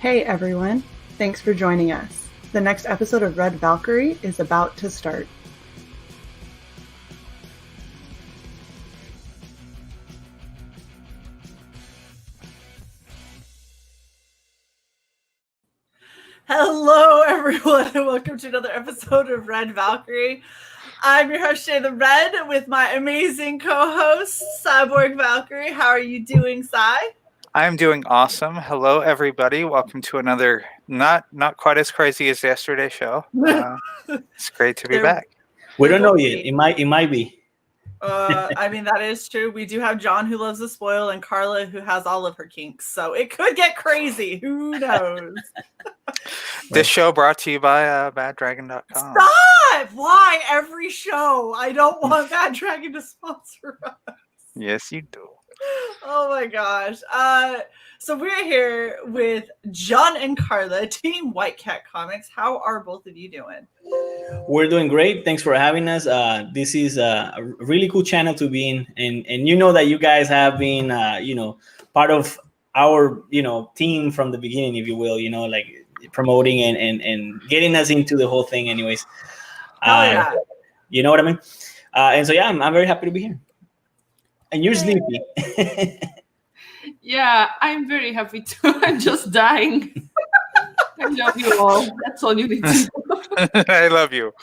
Hey everyone, thanks for joining us. The next episode of Red Valkyrie is about to start. Hello everyone and welcome to another episode of Red Valkyrie. I'm your host Shae the Red with my amazing co-host Cyborg Valkyrie. How are you doing, Cy? I'm doing awesome. Hello, everybody. Welcome to another not quite as crazy as yesterday's show. It's great to be back. We don't know yet. It might be. I mean, that is true. We do have John who loves to spoil and Carla who has all of her kinks. So it could get crazy. Who knows? This show brought to you by baddragon.com. Stop! Why every show? I don't want Bad Dragon to sponsor us. Yes, you do. Oh my gosh. So we're here with John and Carla, Team White Cat Comics. How are both of you doing? We're doing great. Thanks for having us. This is a really cool channel to be in. And you know that you guys have been, part of our, team from the beginning, if you will, like promoting and getting us into the whole thing anyways. Yeah. You know what I mean? And so, yeah, I'm very happy to be here. And you're sleepy. Yeah, I'm very happy too. I'm just dying. I love you all. That's all you need to know. I love you.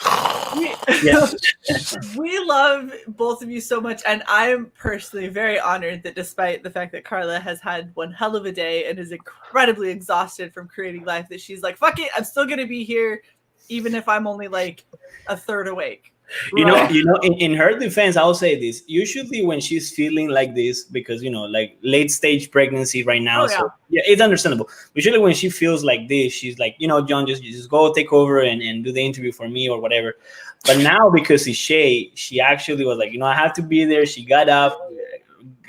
We love both of you so much, and I'm personally very honored that despite the fact that Carla has had one hell of a day and is incredibly exhausted from creating life, that she's like, fuck it, I'm still going to be here, even if I'm only like a third awake. You know, in her defense, I'll say this. Usually when she's feeling like this, because, like late stage pregnancy right now. So yeah, it's understandable. Usually when she feels like this, she's like, John, just go take over and do the interview for me or whatever. But now because it's Shae, she actually was like, I have to be there. She got up,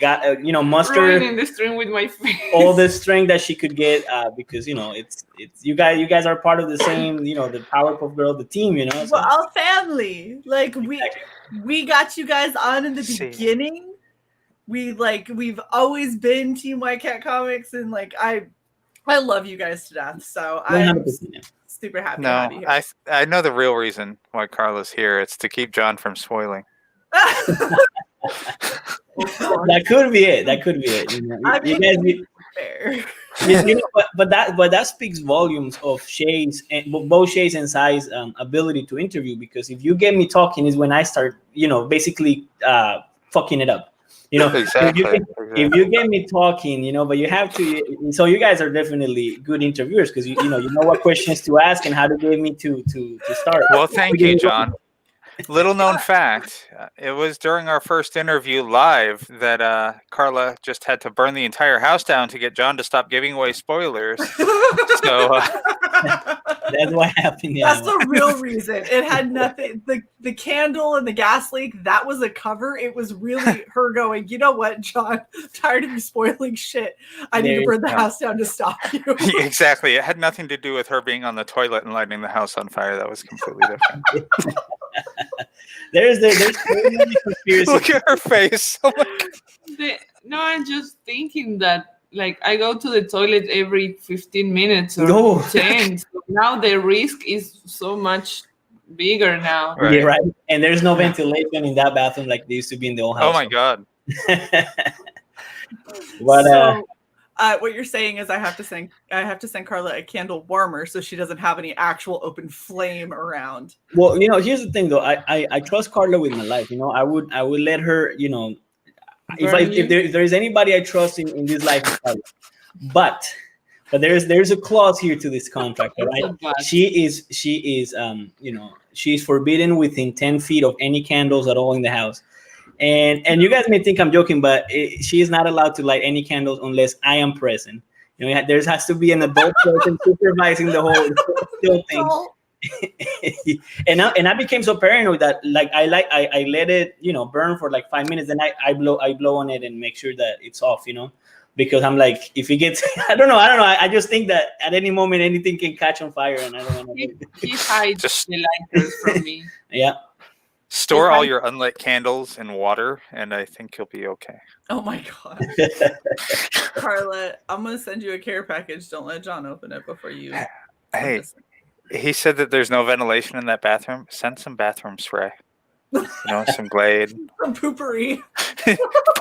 mustered in the stream with my face. All the strength that she could get, because it's you guys are part of the same, the Powerpuff Girl, the team, So. Well, our family, like we got you guys on in the beginning. We've always been Team White Cat Comics, and like I love you guys to death. So I'm super happy to have you here. I know the real reason why Carla's here. It's to keep John from spoiling. That could be it. But that speaks volumes of Shae's and both Shae's and Cy's ability to interview. Because if you get me talking, is when I start, basically fucking it up. Exactly. If you get me talking, but you have to. So you guys are definitely good interviewers because you know what questions to ask and how to get me to start. Well, thank you, John. Little known fact, it was during our first interview live that Carla just had to burn the entire house down to get John to stop giving away spoilers. So that's what happened. Yeah. That's the real reason. It had nothing. The candle and the gas leak, that was a cover. It was really her going, you know what, John, I'm tired of you spoiling shit. I need to burn the house down to stop you. Exactly. It had nothing to do with her being on the toilet and lighting the house on fire. That was completely different. There's conspiracy. Look at her face. Oh my God. I'm just thinking that I go to the toilet every 15 minutes or 10. So now the risk is so much bigger now. Right. Yeah, right. And there's no ventilation in that bathroom like there used to be in the old house. Oh my God. But what you're saying is I have to send Carla a candle warmer so she doesn't have any actual open flame around. Well, here's the thing though. I trust Carla with my life. I would let her. If there is anybody I trust in this life, it's Carla. But there's a clause here to this contract. All right, she is she's forbidden within 10 feet of any candles at all in the house. And you guys may think I'm joking, but she is not allowed to light any candles unless I am present. There has to be an adult person supervising the whole thing. and I became so paranoid that I let it burn for 5 minutes, then I blow on it and make sure that it's off. Because I'm like, if it gets, I don't know. I just think that at any moment anything can catch on fire, and I don't want to. He hides the lighters from me. Yeah. Store all your unlit candles in water, and I think you'll be okay. Oh my god. Carla, I'm gonna send you a care package. Don't let John open it before you. Hey, he said that there's no ventilation in that bathroom. Send some bathroom spray. You know, some Glade. Some poopery.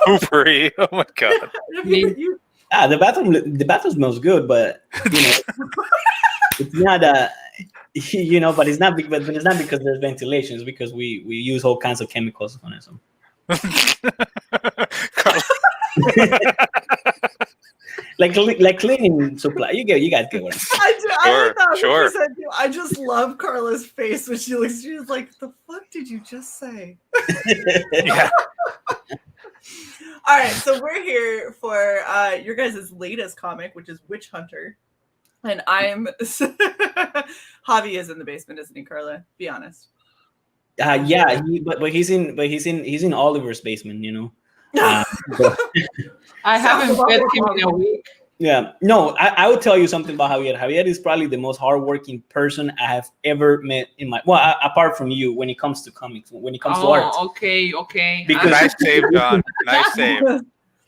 Poopery. Oh my god. The bathroom smells good, but you know, it's not you know, but it's not because there's ventilation. It's because we use all kinds of chemicals on it. So. like cleaning supply. You guys get what Sure. I just love Carla's face when she looks. She's like, "The fuck did you just say?" Yeah. All right, so we're here for your guys' latest comic, which is Witch Hunter, and I'm Javi is in the basement, isn't he, Carla? Be honest. Yeah, but he's in Oliver's basement, you know. I haven't fed him in a week. Yeah, no, I would tell you something about Javier. Javier is probably the most hardworking person I have ever met in my apart from you when it comes to comics, when it comes to art. Okay. Because nice save, John. Nice save.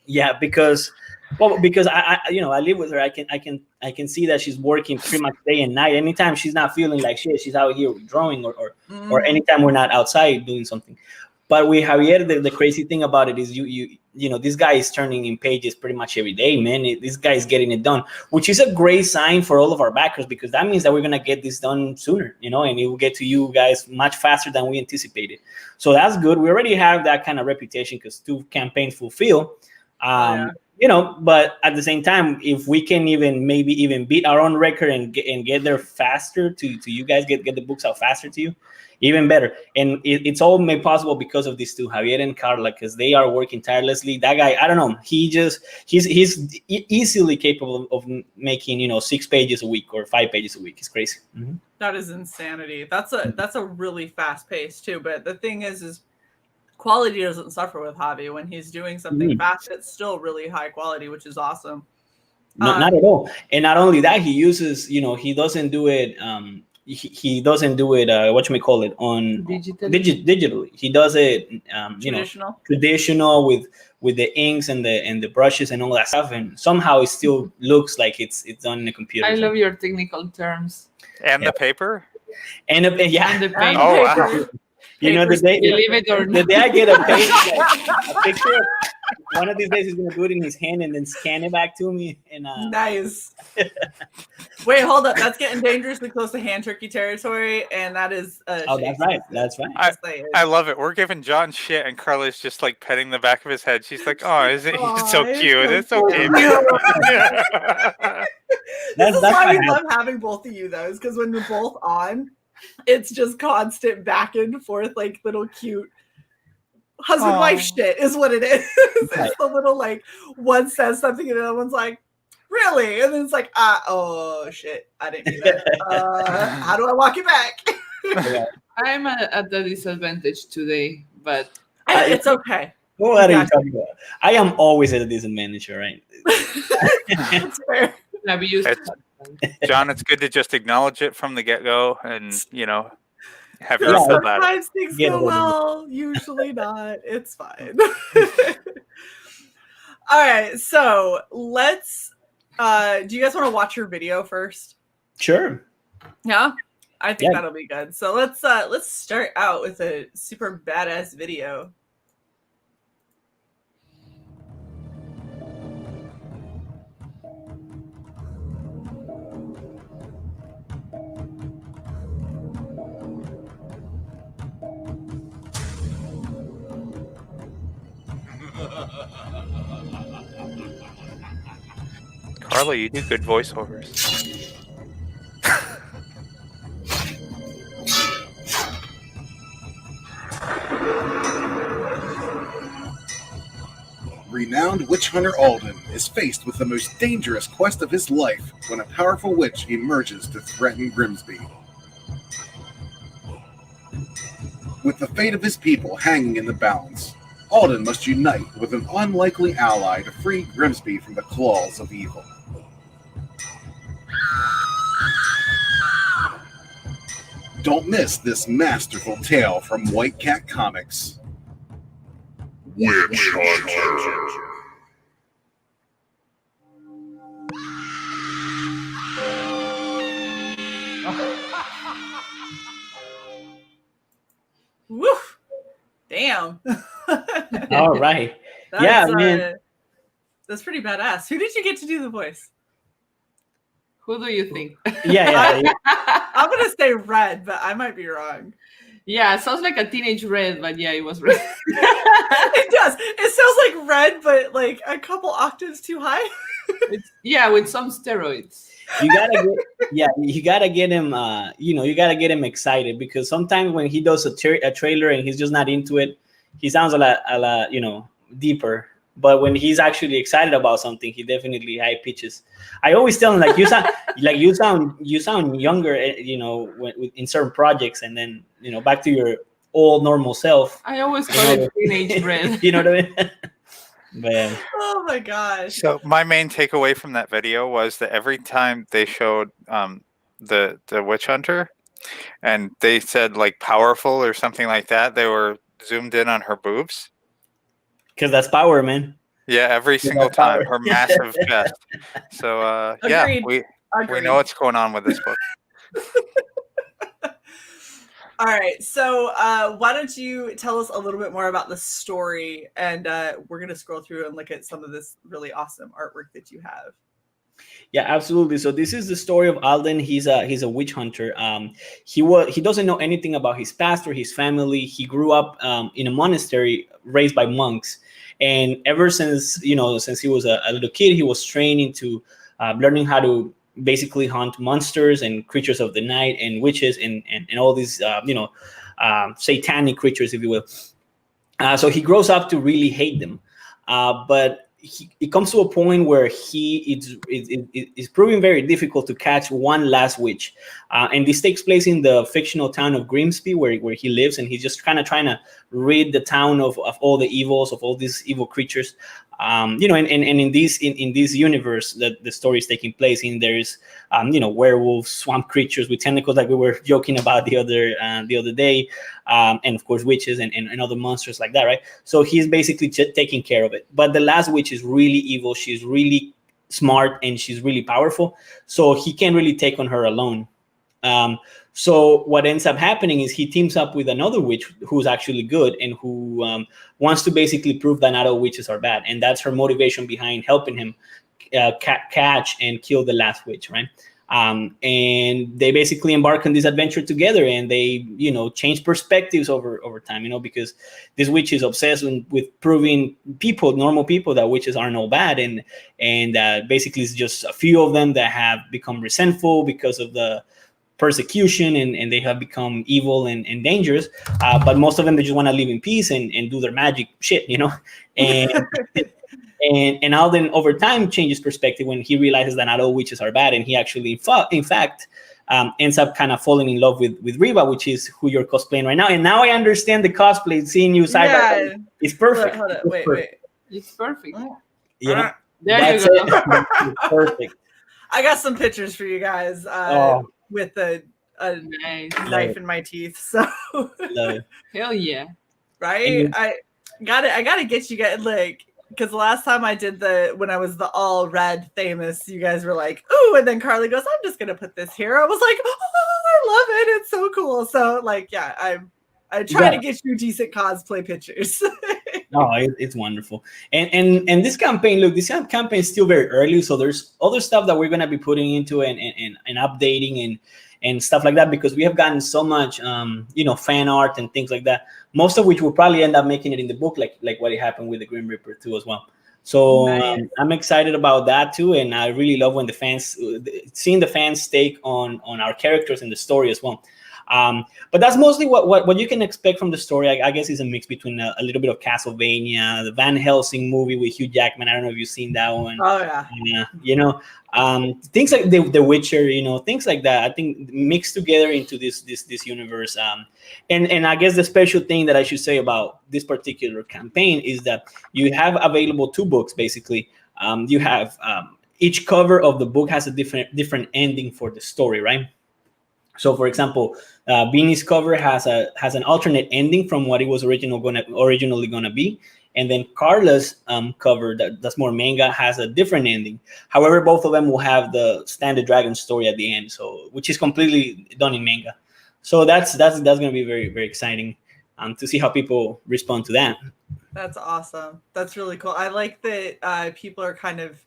Yeah, because I you know, I live with her. I can see that she's working pretty much day and night. Anytime she's not feeling like shit, she's out here drawing or anytime we're not outside doing something. But with Javier, the crazy thing about it is you know, this guy is turning in pages pretty much every day, man. This guy is getting it done, which is a great sign for all of our backers, because that means that we're gonna get this done sooner, you know, and it will get to you guys much faster than we anticipated. So that's good. We already have that kind of reputation because 2 campaigns fulfill. You know, but at the same time, if we can maybe even beat our own record and get there faster to you guys, get the books out faster to you, even better. And it's all made possible because of these 2, Javier and Carla, because they are working tirelessly. That guy, I don't know, he's easily capable of making, you know, 6 pages a week or 5 pages a week. It's crazy. Mm-hmm. That is insanity. That's a really fast pace too. But the thing is quality doesn't suffer with Javi. When he's doing something fast, it's still really high quality, which is awesome. Not at all. And not only that, he uses, you know, he doesn't do it he doesn't do it whatchamacallit on digitally. He does it traditional with the inks and the brushes and all that stuff, and somehow it still looks like it's done in a computer. I love your technical terms. And the paper? And the paint. Oh, wow. You know, the day I get a picture, one of these days he's gonna do it in his hand and then scan it back to me. And nice. Wait, hold up. That's getting dangerously close to hand turkey territory, and that is. That's right. That's right. I love it. We're giving John shit, and Carla's just like petting the back of his head. She's like, "Oh, isn't he so cute? It's okay." This is why we love having both of you, though, is because when we're both on, it's just constant back and forth, like little cute husband-wife shit is what it is. It's the little, like, one says something and the other one's like, really? And then it's like, oh shit, I didn't mean that. How do I walk it back? I'm at the disadvantage today, but it's okay. What are you talking about? I am always at a disadvantage, right? That's fair. John, it's good to just acknowledge it from the get-go and, you know, have your own about it. Sometimes things go well, usually not. It's fine. All right, so let's do you guys want to watch your video first? Sure. Yeah? I think that'll be good. So let's start out with a super badass video. Carla, you do good voiceovers. Renowned witch hunter Alden is faced with the most dangerous quest of his life when a powerful witch emerges to threaten Grimsby. With the fate of his people hanging in the balance, Alden must unite with an unlikely ally to free Grimsby from the claws of evil. Don't miss this masterful tale from White Cat Comics. Witch Hunter. Woof! Damn. All right. Man. That's pretty badass. Who did you get to do the voice? Who do you think? Yeah. I'm gonna say Red, but I might be wrong. Yeah, it sounds like a teenage Red, but yeah, it was Red. It does. It sounds like Red, but like a couple octaves too high. With some steroids. You gotta get him. You gotta get him excited, because sometimes when he does a trailer and he's just not into it, he sounds a lot, deeper. But when he's actually excited about something, he definitely high pitches. I always tell him, like, you sound younger, in certain projects, and then back to your old normal self. I always call it teenage Red. You know what I mean? Man. Oh my gosh. So my main takeaway from that video was that every time they showed the witch hunter and they said like powerful or something like that, they were zoomed in on her boobs. Because that's power, man. Yeah, every single time. Her massive chest. So we know what's going on with this book. All right, so why don't you tell us a little bit more about the story, and we're going to scroll through and look at some of this really awesome artwork that you have. Yeah, absolutely. So this is the story of Alden. He's a witch hunter. He doesn't know anything about his past or his family. He grew up in a monastery raised by monks, and ever since he was a little kid, he was training to learning how to basically hunt monsters and creatures of the night and witches and all these satanic creatures, if you will. So he grows up to really hate them, but it comes to a point where it's proving very difficult to catch one last witch, and this takes place in the fictional town of Grimsby, where he lives, and he's just kind of trying to rid the town of all the evils, of all these evil creatures. And in this universe that the story is taking place in, there's werewolves, swamp creatures with tentacles, like we were joking about the other day, and of course witches and other monsters like that, right? So he's basically taking care of it. But the last witch is really evil. She's really smart and she's really powerful. So he can't really take on her alone. So what ends up happening is he teams up with another witch who's actually good and who wants to basically prove that not all witches are bad. And that's her motivation behind helping him catch and kill the last witch, right? And they basically embark on this adventure together, and they, change perspectives over time, because this witch is obsessed with proving normal people, that witches aren't all bad. And basically it's just a few of them that have become resentful because of the persecution, and they have become evil and dangerous, but most of them, they just want to live in peace and do their magic shit, and Alden over time changes perspective when he realizes that not all witches are bad, and he actually in fact ends up kind of falling in love with Reba, which is who you're cosplaying right now. And now I understand the cosplay, seeing you side by side. It's perfect. Hold on. Wait. It's perfect. There you go. It's perfect. I got some pictures for you guys with a Nice. knife in my teeth. So Hell yeah. right? I gotta get you guys, like, because the last time I did when I was the all red famous, you guys were like, ooh, and then Carly goes, I'm just gonna put this here. I was like, oh, I love it. It's so cool. So like, yeah, I try to get you decent cosplay pictures. It's wonderful. And this campaign, look, this campaign is still very early, so there's other stuff that we're gonna be putting into and updating and stuff like that, because we have gotten so much fan art and things like that, most of which will probably end up making it in the book, like what happened with the Grim Reaper too as well. So Nice. I'm excited about that too, and I really love when seeing the fans take on our characters and the story as well. But that's mostly what you can expect from the story. I guess is a mix between a little bit of Castlevania, the Van Helsing movie with Hugh Jackman. I don't know if you've seen that one. Oh yeah. Things like the Witcher, things like that. I think mixed together into this universe. And I guess the special thing that I should say about this particular campaign is that you have available 2 books basically. You have each cover of the book has a different ending for the story, right? So, for example, Beanie's cover has an alternate ending from what it was originally gonna be, and then Carla's cover that's more manga has a different ending. However, both of them will have the standard dragon story at the end, so which is completely done in manga. So that's gonna be very, very exciting to see how people respond to that. That's awesome. That's really cool. I like that people are kind of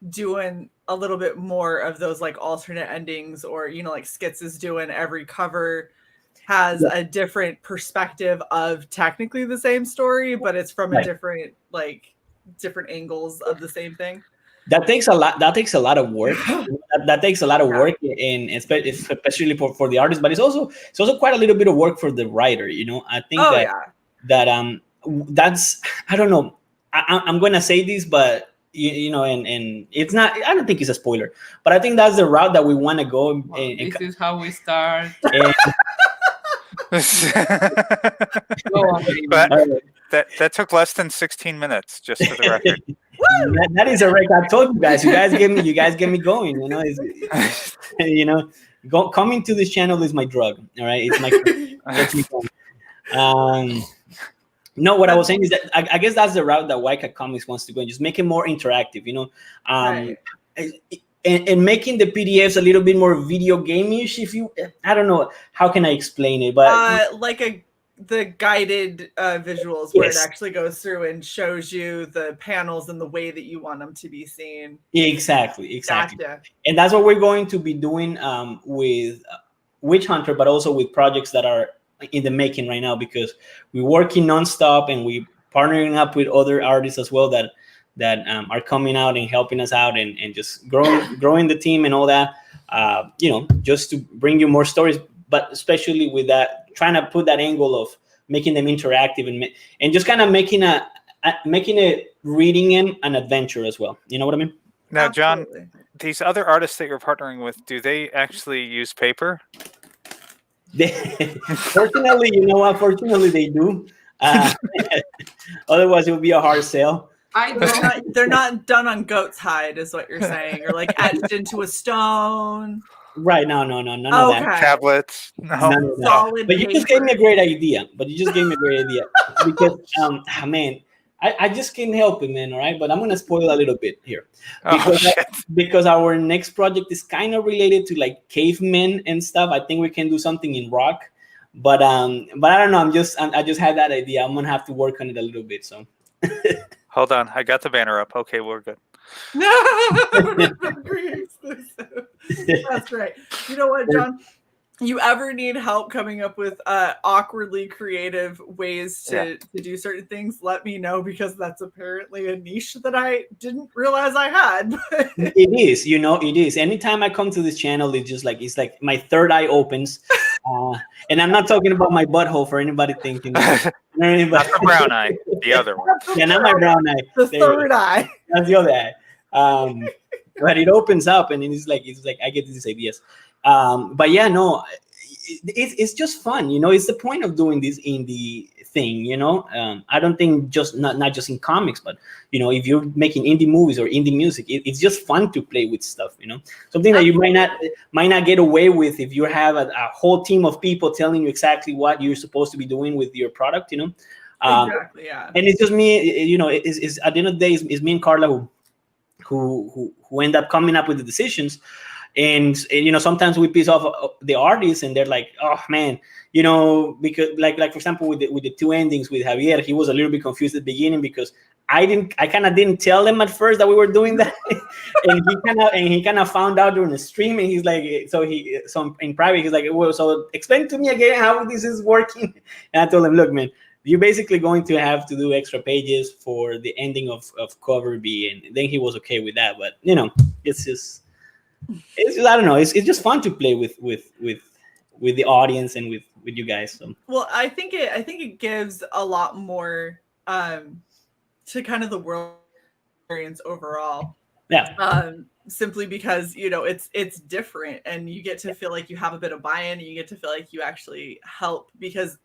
doing a little bit more of those like alternate endings, or like Skits is doing. Every cover has a different perspective of technically the same story, but it's from a different angles of the same thing. That takes a lot of work. that takes a lot of work, and especially for the artist, but it's also quite a little bit of work for the writer. I think that's, I don't know, I'm gonna say this, but and it's not, I don't think it's a spoiler, but I think that's the route that we want to go. This is how we start. But that took less than 16 minutes, just for the record. that is a record. I told you guys. You guys get me going. Coming to this channel is my drug. All right, it's my. No, what I was saying is that I guess that's the route that Wildcat Comics wants to go, and just make it more interactive. Right. And making the PDFs a little bit more video game-ish. I don't know how can I explain it, but the guided visuals where it actually goes through and shows you the panels and the way that you want them to be seen. Exactly. Gotcha. And that's what we're going to be doing with Witch Hunter, but also with projects that are in the making right now, because we're working nonstop and we're partnering up with other artists as well that are coming out and helping us out and just growing the team and all that, just to bring you more stories, but especially with that, trying to put that angle of making them interactive and just kind of making it reading them an adventure as well. You know what I mean? Now, John, these other artists that you're partnering with, do they actually use paper? Fortunately, Fortunately, they do. Otherwise, it would be a hard sell. They're not done on goat's hide, is what you're saying, or like etched into a stone. Right? No, none of that. Tablets. No. Solid. But you just gave me a great idea. Because, man, I just can't help it, man. All right, but I'm gonna spoil a little bit here because our next project is kind of related to like cavemen and stuff. I think we can do something in rock, but I don't know. I just had that idea. I'm gonna have to work on it a little bit. So hold on, I got the banner up. Okay, we're good. That's right. You know what, John? You ever need help coming up with awkwardly creative ways to do certain things, let me know, because that's apparently a niche that I didn't realize I had. It is, it is. Anytime I come to this channel, it's like my third eye opens. And I'm not talking about my butthole for anybody thinking. Not the brown eye, the other one. Yeah, not my brown eye. The third eye. That's the other eye. But it opens up, and it's like I get these ideas. But yeah, no, it's just fun, it's the point of doing this indie thing, I don't think not just in comics, but if you're making indie movies or indie music, it's just fun to play with stuff, something that you might not get away with if you have a whole team of people telling you exactly what you're supposed to be doing with your product, Exactly, yeah. And it's just me, it's at the end of the day, it's me and Carla who end up coming up with the decisions. And sometimes we piss off the artists, and they're like, "Oh man," because like for example with the two endings with Xavier, he was a little bit confused at the beginning because I kind of didn't tell him at first that we were doing that, and he kind of found out during the stream, and he's like, so in private he's like, "Well, so explain to me again how this is working," and I told him, "Look, man, you're basically going to have to do extra pages for the ending of cover B," and then he was okay with that, but it's just I don't know. It's just fun to play with the audience and with you guys. So. Well, I think it gives a lot more to kind of the world experience overall. Yeah. Simply because it's different, and you get to feel like you have a bit of buy-in, and you get to feel like you actually help, because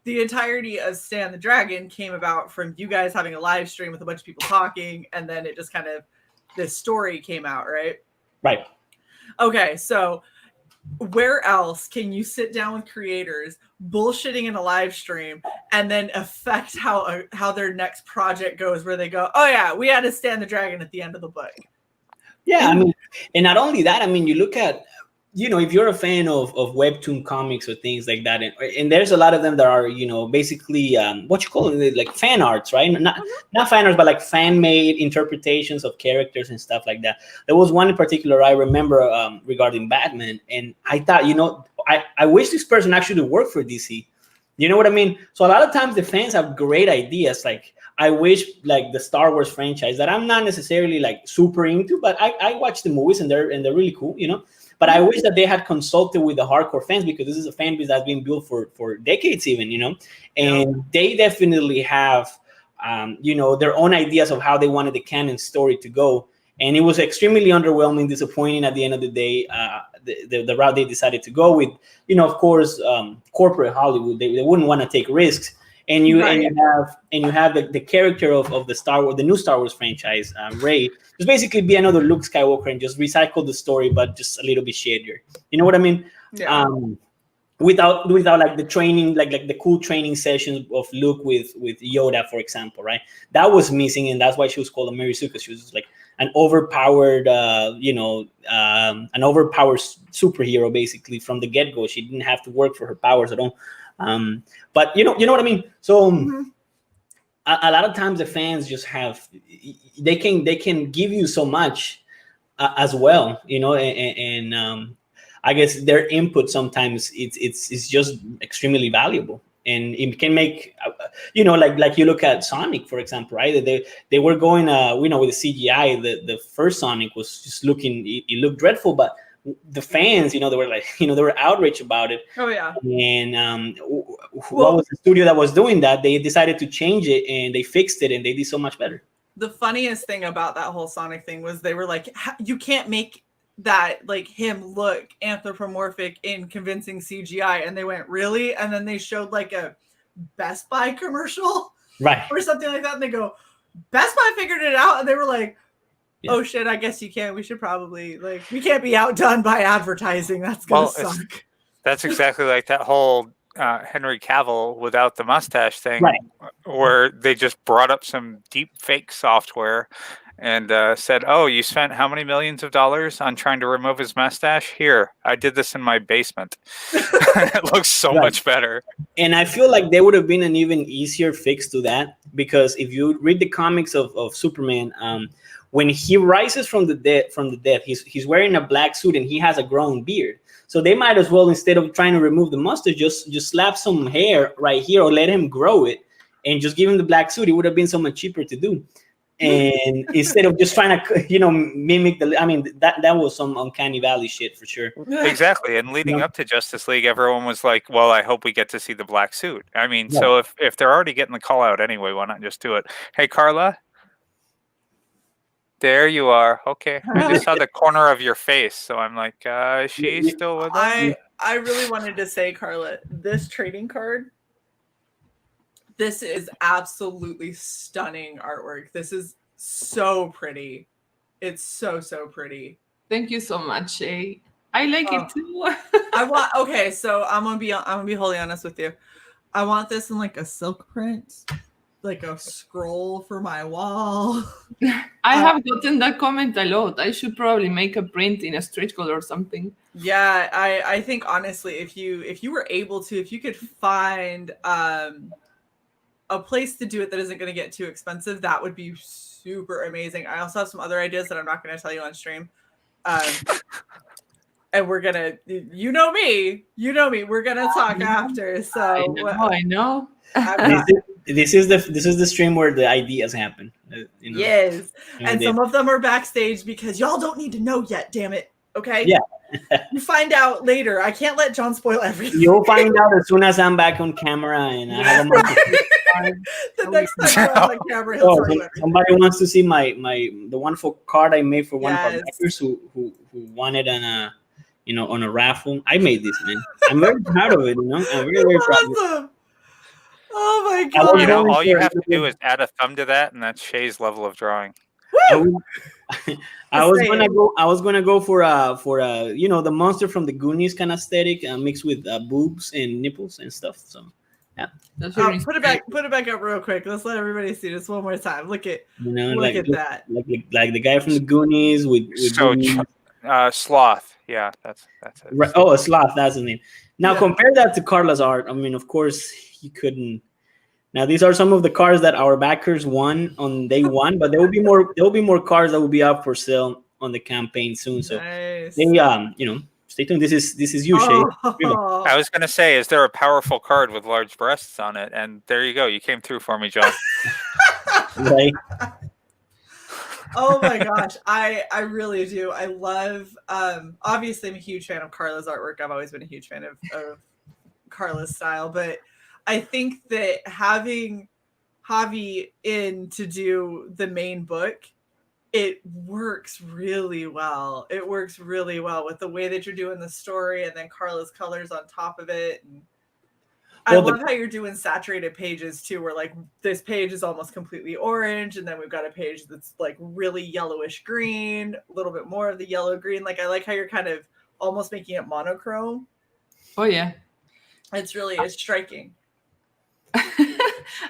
the entirety of Stan the Dragon came about from you guys having a live stream with a bunch of people talking, and then it just kind of this story came out, right? Right. Okay, so where else can you sit down with creators bullshitting in a live stream and then affect how their next project goes, where they go, oh yeah, we had to stand the dragon at the end of the book. Yeah, I mean, and not only that, I mean, you look at, if you're a fan of webtoon comics or things like that, and there's a lot of them that are, basically what you call it, like fan arts, right? Not fan arts, but like fan made interpretations of characters and stuff like that. There was one in particular I remember regarding Batman, and I thought, I wish this person actually worked for DC. You know what I mean? So a lot of times the fans have great ideas. Like, I wish, like, the Star Wars franchise that I'm not necessarily like super into, but I watch the movies and they're really cool, But I wish that they had consulted with the hardcore fans, because this is a fan base that's been built for decades even, and they definitely have, their own ideas of how they wanted the canon story to go. And it was extremely underwhelming, disappointing at the end of the day, the route they decided to go with, of course, corporate Hollywood. They wouldn't want to take risks. And you have the character of the Star Wars, the new Star Wars franchise, Rey, just basically be another Luke Skywalker and just recycle the story, but just a little bit shadier. You know what I mean? Yeah. Without like the training, like the cool training sessions of Luke with Yoda, for example, right? That was missing, and that's why she was called a Mary Sue, because she was like an overpowered, an overpowered superhero basically from the get-go. She didn't have to work for her powers at all. But you know what I mean? So a lot of times the fans just they can give you so much as well, and I guess their input sometimes it's just extremely valuable, and it can make, like you look at Sonic, for example, right? They were going, with the CGI, the first Sonic was just it looked dreadful, but the fans, they were like, they were outraged about it. Oh yeah. And what was the studio that was doing that? They decided to change it, and they fixed it, and they did so much better. The funniest thing about that whole Sonic thing was they were like, you can't make that, like, him look anthropomorphic in convincing CGI, and they went, really? And then they showed like a Best Buy commercial, right, or something like that, and they go, Best Buy figured it out, and they were like, yeah. Oh shit, I guess you can't. We should probably, we can't be outdone by advertising. That's gonna suck. That's exactly like that whole Henry Cavill without the mustache thing, right, where they just brought up some deep fake software and said, oh, you spent how many millions of dollars on trying to remove his mustache? Here, I did this in my basement. It looks so much better. And I feel like there would have been an even easier fix to that, because if you read the comics of Superman, when he rises from the death, he's wearing a black suit and he has a grown beard. So they might as well, instead of trying to remove the mustache, just slap some hair right here, or let him grow it and just give him the black suit. It would have been so much cheaper to do. And instead of just trying to, mimic that was some uncanny valley shit for sure. Exactly. And leading up to Justice League, everyone was like, well, I hope we get to see the black suit. I mean, so if they're already getting the call out anyway, why not just do it? Hey, Carla. There you are. Okay. I just saw the corner of your face, so I'm like, is she still with us? I really wanted to say, Carla, this trading card, this is absolutely stunning artwork. This is so pretty. It's so pretty. Thank you so much, Shae. I like it too. Okay, so I'm gonna be wholly honest with you. I want this in like a silk print, like a scroll for my wall. I have gotten that comment a lot. I should probably make a print in a stretch color or something. Yeah, I think honestly, if you were able to, if you could find a place to do it that isn't going to get too expensive, that would be super amazing. I also have some other ideas that I'm not going to tell you on stream. And we're gonna, you know me, we're gonna talk after. So I know. This is the stream where the ideas happen. Yes, and some of them are backstage because y'all don't need to know yet. Damn it. Okay. Yeah. You find out later. I can't let John spoil everything. You'll find out as soon as I'm back on camera and I have the next time you're on camera, he'll tell you everything. Somebody wants to see the wonderful card I made for one of our members who won it on a on a raffle. I made this, man. I'm very proud of it. I'm very, very proud of it. Oh my god! All you have to do is add a thumb to that, and that's Shae's level of drawing. I was gonna go for the monster from the Goonies kind of aesthetic, mixed with boobs and nipples and stuff. So yeah, That's put it back up real quick. Let's let everybody see this one more time. Look at that. Like the guy from the Goonies with So Sloth. Yeah, that's it. Right. Oh, a sloth. That's the name. Now compare that to Carla's art. I mean, of course, you couldn't. Now these are some of the cars that our backers won on day one, but there will be more. There will be more cars that will be up for sale on the campaign soon. So nice. they stay tuned. This is you, Shae. I was gonna say, is there a powerful card with large breasts on it? And there you go. You came through for me, John. Right. Oh my gosh, I really do. I love. Obviously, I'm a huge fan of Carla's artwork. I've always been a huge fan of Carla's style, but I think that having Javi in to do the main book, it works really well. It works really well with the way that you're doing the story, and then Carla's colors on top of it. And I love how you're doing saturated pages too, where like this page is almost completely orange, and then we've got a page that's like really yellowish green, a little bit more of the yellow green. Like I like how you're kind of almost making it monochrome. Oh yeah, it's striking.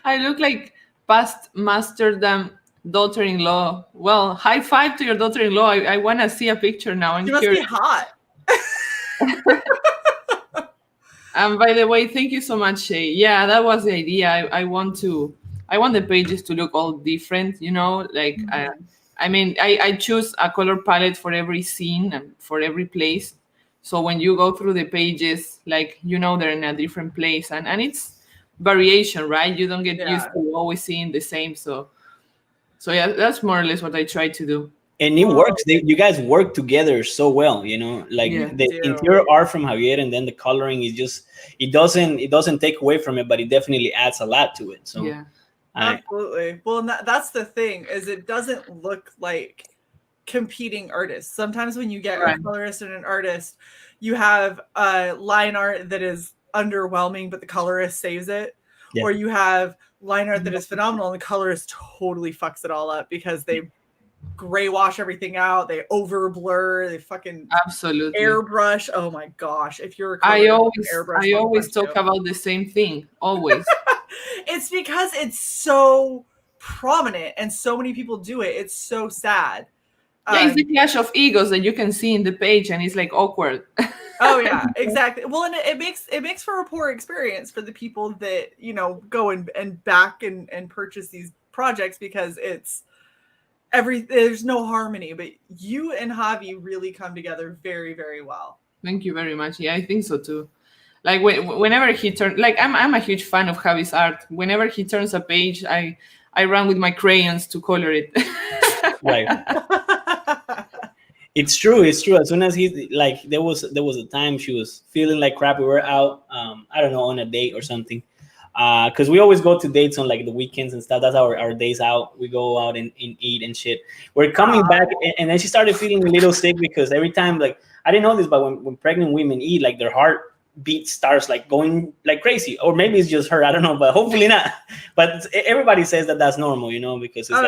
I look like past Masterdam daughter-in-law. Well, high five to your daughter-in-law. I want to see a picture now. She must be hot. And by the way, thank you so much, Shae. Yeah, that was the idea. I want the pages to look all different, like I choose a color palette for every scene and for every place. So when you go through the pages, like they're in a different place, and it's variation, right? You don't get used to always seeing the same. So yeah, that's more or less what I try to do. And it works. You guys work together so well, the interior art from Javier, and then the coloring is just it doesn't take away from it, but it definitely adds a lot to it. So yeah, absolutely. Well, and that's the thing, is it doesn't look like competing artists. Sometimes when you get a colorist and an artist, you have line art that is underwhelming, but the colorist saves it, or you have line art that is phenomenal and the colorist totally fucks it all up because they gray wash everything out, they over blur, they fucking absolutely airbrush. Oh my gosh, if you're I always talk about the same thing, always. It's because it's so prominent and so many people do it. It's so sad. It's the clash of egos that you can see in the page, and it's like awkward. Oh yeah, exactly. Well, and it makes for a poor experience for the people that go and back and purchase these projects, because there's no harmony. But you and Javi really come together very, very well. Thank you very much. Yeah, I think so too. Like whenever he turns, like I'm a huge fan of Javi's art. Whenever he turns a page, I run with my crayons to color it. Right. It's true. As soon as he's like, there was a time she was feeling like crap. We were out, I don't know, on a date or something. Because we always go to dates on like the weekends and stuff. That's our days out. We go out and eat and shit. We're coming back, and then she started feeling a little sick, because every time, like, I didn't know this, but when pregnant women eat, like their heartbeat starts like going like crazy. Or maybe it's just her, I don't know, but hopefully not. But everybody says that that's normal, because it's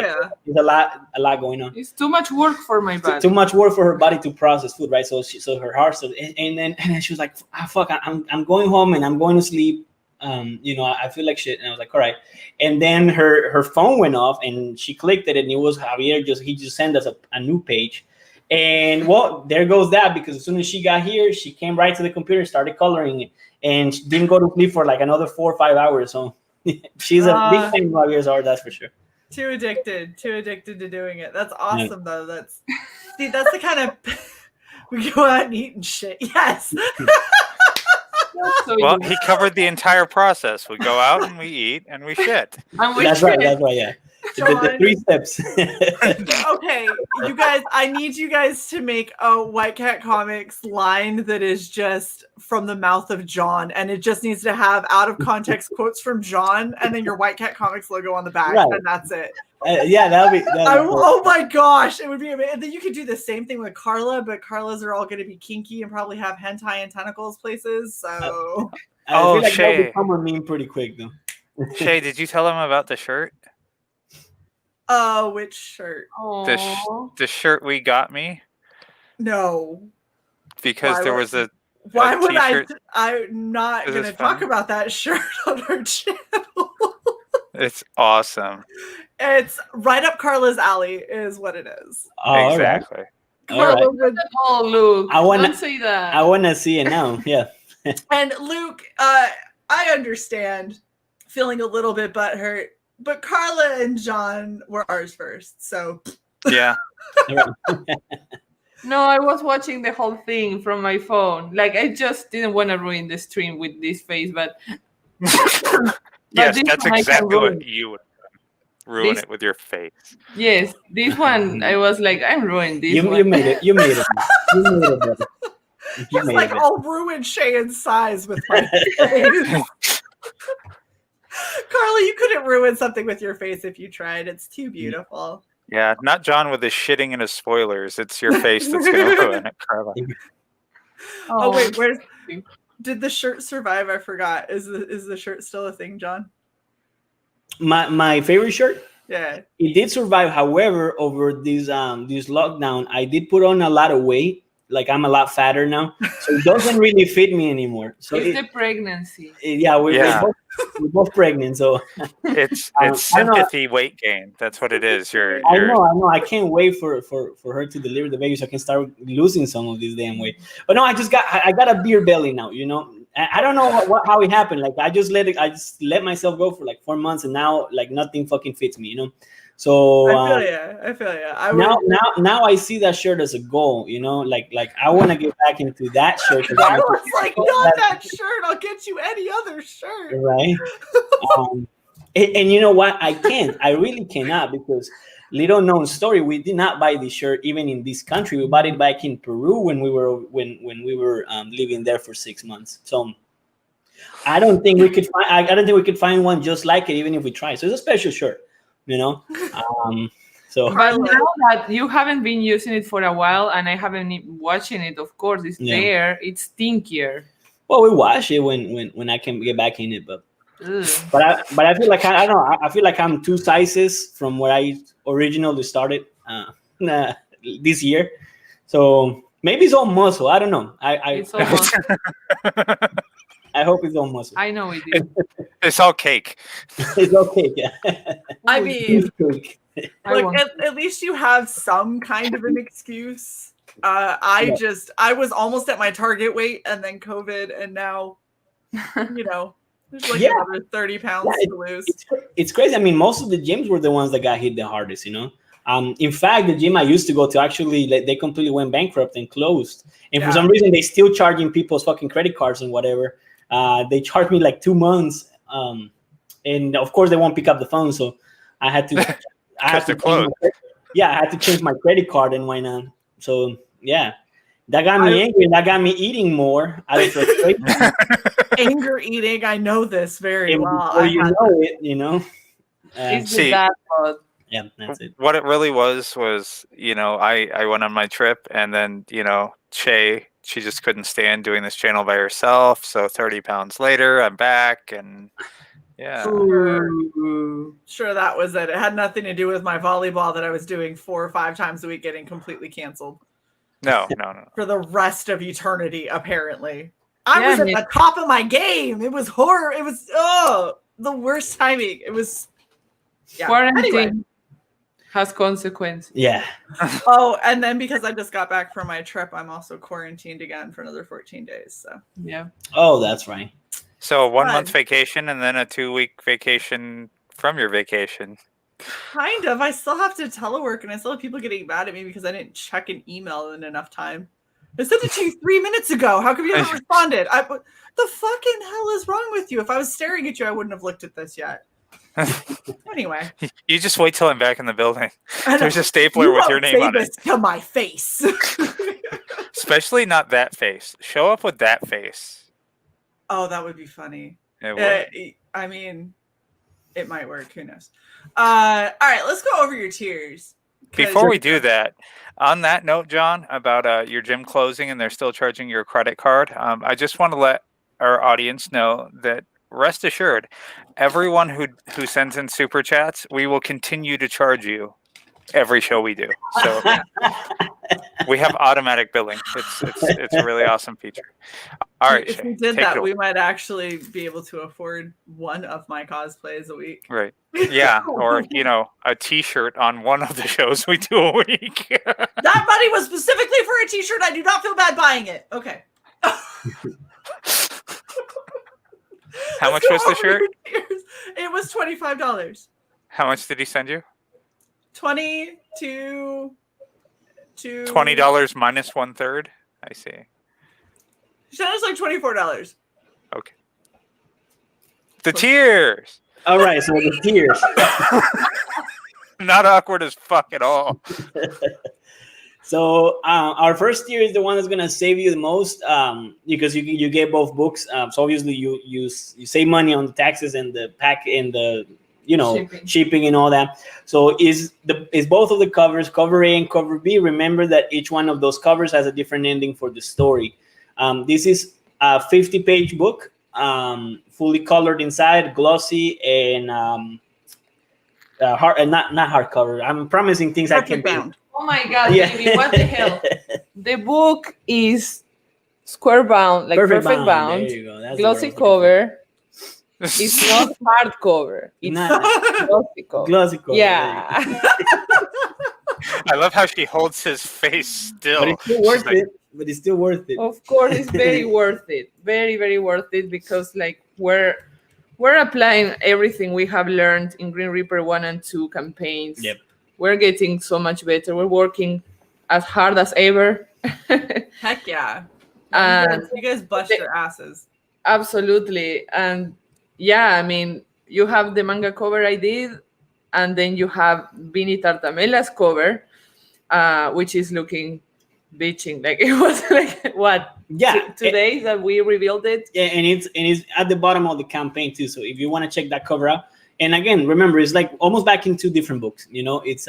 it's a lot going on. It's too much work for my body. Too much work for her body to process food, right? So her heart started, and then she was like, fuck, I'm going home and I'm going to sleep. I feel like shit. And I was like, all right. And then her phone went off, and she clicked it, and it was Javier. He just sent us a new page. And well, there goes that, because as soon as she got here, she came right to the computer, started coloring it, and she didn't go to sleep for like another 4 or 5 hours. So she's a big fan of Javier's art, that's for sure. Too addicted to doing it. That's awesome, though. That's the kind of we go out and eat and shit. Yes. Well, he covered the entire process. We go out and we eat and we shit. That's right. Yeah. The 3 steps. Okay, you guys, I need you guys to make a White Cat Comics line that is just from the mouth of John, and it just needs to have out of context quotes from John, and then your White Cat Comics logo on the back, and that's it. Yeah, that'll be oh my gosh, it would be amazing. And then you could do the same thing with Carla, but Carla's are all going to be kinky and probably have hentai and tentacles places. So I feel like that'll become a meme pretty quick, though. Shae, did you tell him about the shirt? Oh, which shirt? The shirt we got me No. because Why there would- was a Why would t-shirt. I'm not Is going this to talk funny? about that shirt on our channel. It's awesome. It's right up Carla's alley, is what it is. Oh, all right. Exactly. All right. Carla would, Oh, Luke, I wanna- don't say that. I want to see it now. Yeah. and Luke, I understand feeling a little bit butthurt, but Carla and John were ours first, so Yeah. No, I was watching the whole thing from my phone. Like, I just didn't want to ruin the stream with this face, but Yes, this that's one I can exactly ruin. what you would ruin This- it with your face. Yes, this one I was like, I'm ruined this You one. made it. You made it. You made it, brother. You he's made like, it. I'll ruin Shae and size with my face. Carla, you couldn't ruin something with your face if you tried. It's too beautiful. Yeah, not John with his shitting and his spoilers. It's your face that's going to ruin it, Carla. Oh wait, where's did the shirt survive? I forgot. Is the shirt still a thing, John? My favorite shirt. Yeah. It did survive. However, over this lockdown, I did put on a lot of weight. Like I'm a lot fatter now, so it doesn't really fit me anymore. So It's the pregnancy. We're both pregnant, so It's I know. sympathy weight gain. That's what it is. I know. I can't wait for her to deliver the baby so I can start losing some of this damn weight. But no, I got a beer belly now. You know, I don't know how it happened. Like I just let myself go for like 4 months, and now like nothing fucking fits me. You know, so I feel ya. now I see that shirt as a goal. You know, like I want to get back into that shirt. I was like, not that shirt. I'll get you any other shirt. Right. And you know what? I can't. I really cannot because little known story. We did not buy this shirt even in this country. We bought it back in Peru when we were living there for 6 months. So I don't think we could find. I don't think we could find one just like it, even if we try. So it's a special shirt, you know. So But now that you haven't been using it for a while, and I haven't been watching it, of course, it's there. It's stinkier. well, we wash it when I can get back in it, but. Ugh. But I feel like I don't know. I feel like I'm 2 sizes from where I originally started this year. So maybe it's all muscle. I don't know. It's almost. I hope it's all muscle. I know it is. It's all cake. It's okay. Yeah. I mean, Quick. I like want- at least you have some kind of an excuse. I was almost at my target weight, and then COVID, and now you know. There's like another 30 pounds to lose. It's crazy. I mean, most of the gyms were the ones that got hit the hardest, you know. In fact, the gym I used to go to actually, they completely went bankrupt and closed. And for some reason, they still charging people's fucking credit cards and whatever. They charged me like 2 months, and of course they won't pick up the phone. So I had to. I had to change my credit card and whatnot. So yeah, that got me angry. And that got me eating more out of frustration. Anger eating, I know this very well. Before you know it, you know. It's See, the dad bod. Yeah, that's it. What it really was, you know, I went on my trip, and then, you know, Shae, she just couldn't stand doing this channel by herself. So 30 pounds later, I'm back, and yeah. Sure, that was it. It had nothing to do with my volleyball that I was doing 4 or 5 times a week getting completely canceled. No. For the rest of eternity, apparently. I was at the top of my game. It was horror. It was the worst timing. It was Quarantine has consequences. Yeah. Oh, and then because I just got back from my trip, I'm also quarantined again for another 14 days. So yeah. Oh, that's right. So 1 month vacation and then a 2-week vacation from your vacation. kind of. I still have to telework, and I still have people getting mad at me because I didn't check an email in enough time. I sent it to you 3 minutes ago. How come you haven't responded? The fucking hell is wrong with you? If I was staring at you, I wouldn't have looked at this yet. Anyway, You just wait till I'm back in the building. There's a stapler with your name on it. To my face. Especially not that face. Show up with that face. Oh, that would be funny. It would. I mean, it might work. Who knows? All right, let's go over your tiers. Before we do that, on that note, John, about your gym closing and they're still charging your credit card, I just want to let our audience know that rest assured, everyone who sends in super chats, we will continue to charge you every show we do. So we have automatic billing. It's a really awesome feature. All right, if Shae, we did take that, it away. we might actually be able to afford one of my cosplays a week. Right. Yeah, or a T-shirt on one of the shows we do a week. That money was specifically for a T-shirt. I do not feel bad buying it. Okay. How much was the shirt? It was $25. How much did he send you? $20 to $20 minus 1/3. I see. She said it's like $24. Okay. The tears. All right, so the tears. Not awkward as fuck at all. So our first tier is the one that's gonna save you the most, because you get both books. So obviously you save money on the taxes and the pack and the shipping and all that. So is both of the covers, cover A and cover B. Remember that each one of those covers has a different ending for the story. This is a 50-page book, fully colored inside, glossy, and not hardcover. I'm promising things I can bound. Oh my God, baby, what the hell? The book is square bound, like perfect bound. There you go. That's glossy cover. It's not hardcover. It's glossy cover. Glossy cover. Yeah. I love how she holds his face still. But it's still worth it. But it's still worth it. Of course, it's very worth it. Very, very worth it, because like we're applying everything we have learned in Green Reaper 1 and 2 campaigns. Yep. We're getting so much better. We're working as hard as ever. Heck yeah. And you guys bust your asses. Absolutely. And yeah, I mean, you have the manga cover I did, and then you have Vinny Tartamella's cover, which is looking bitching. Like it was like what? Yeah. 2 days that we revealed it. Yeah, and it's at the bottom of the campaign too. So if you want to check that cover out, and again, remember, it's like almost back in 2 different books. It's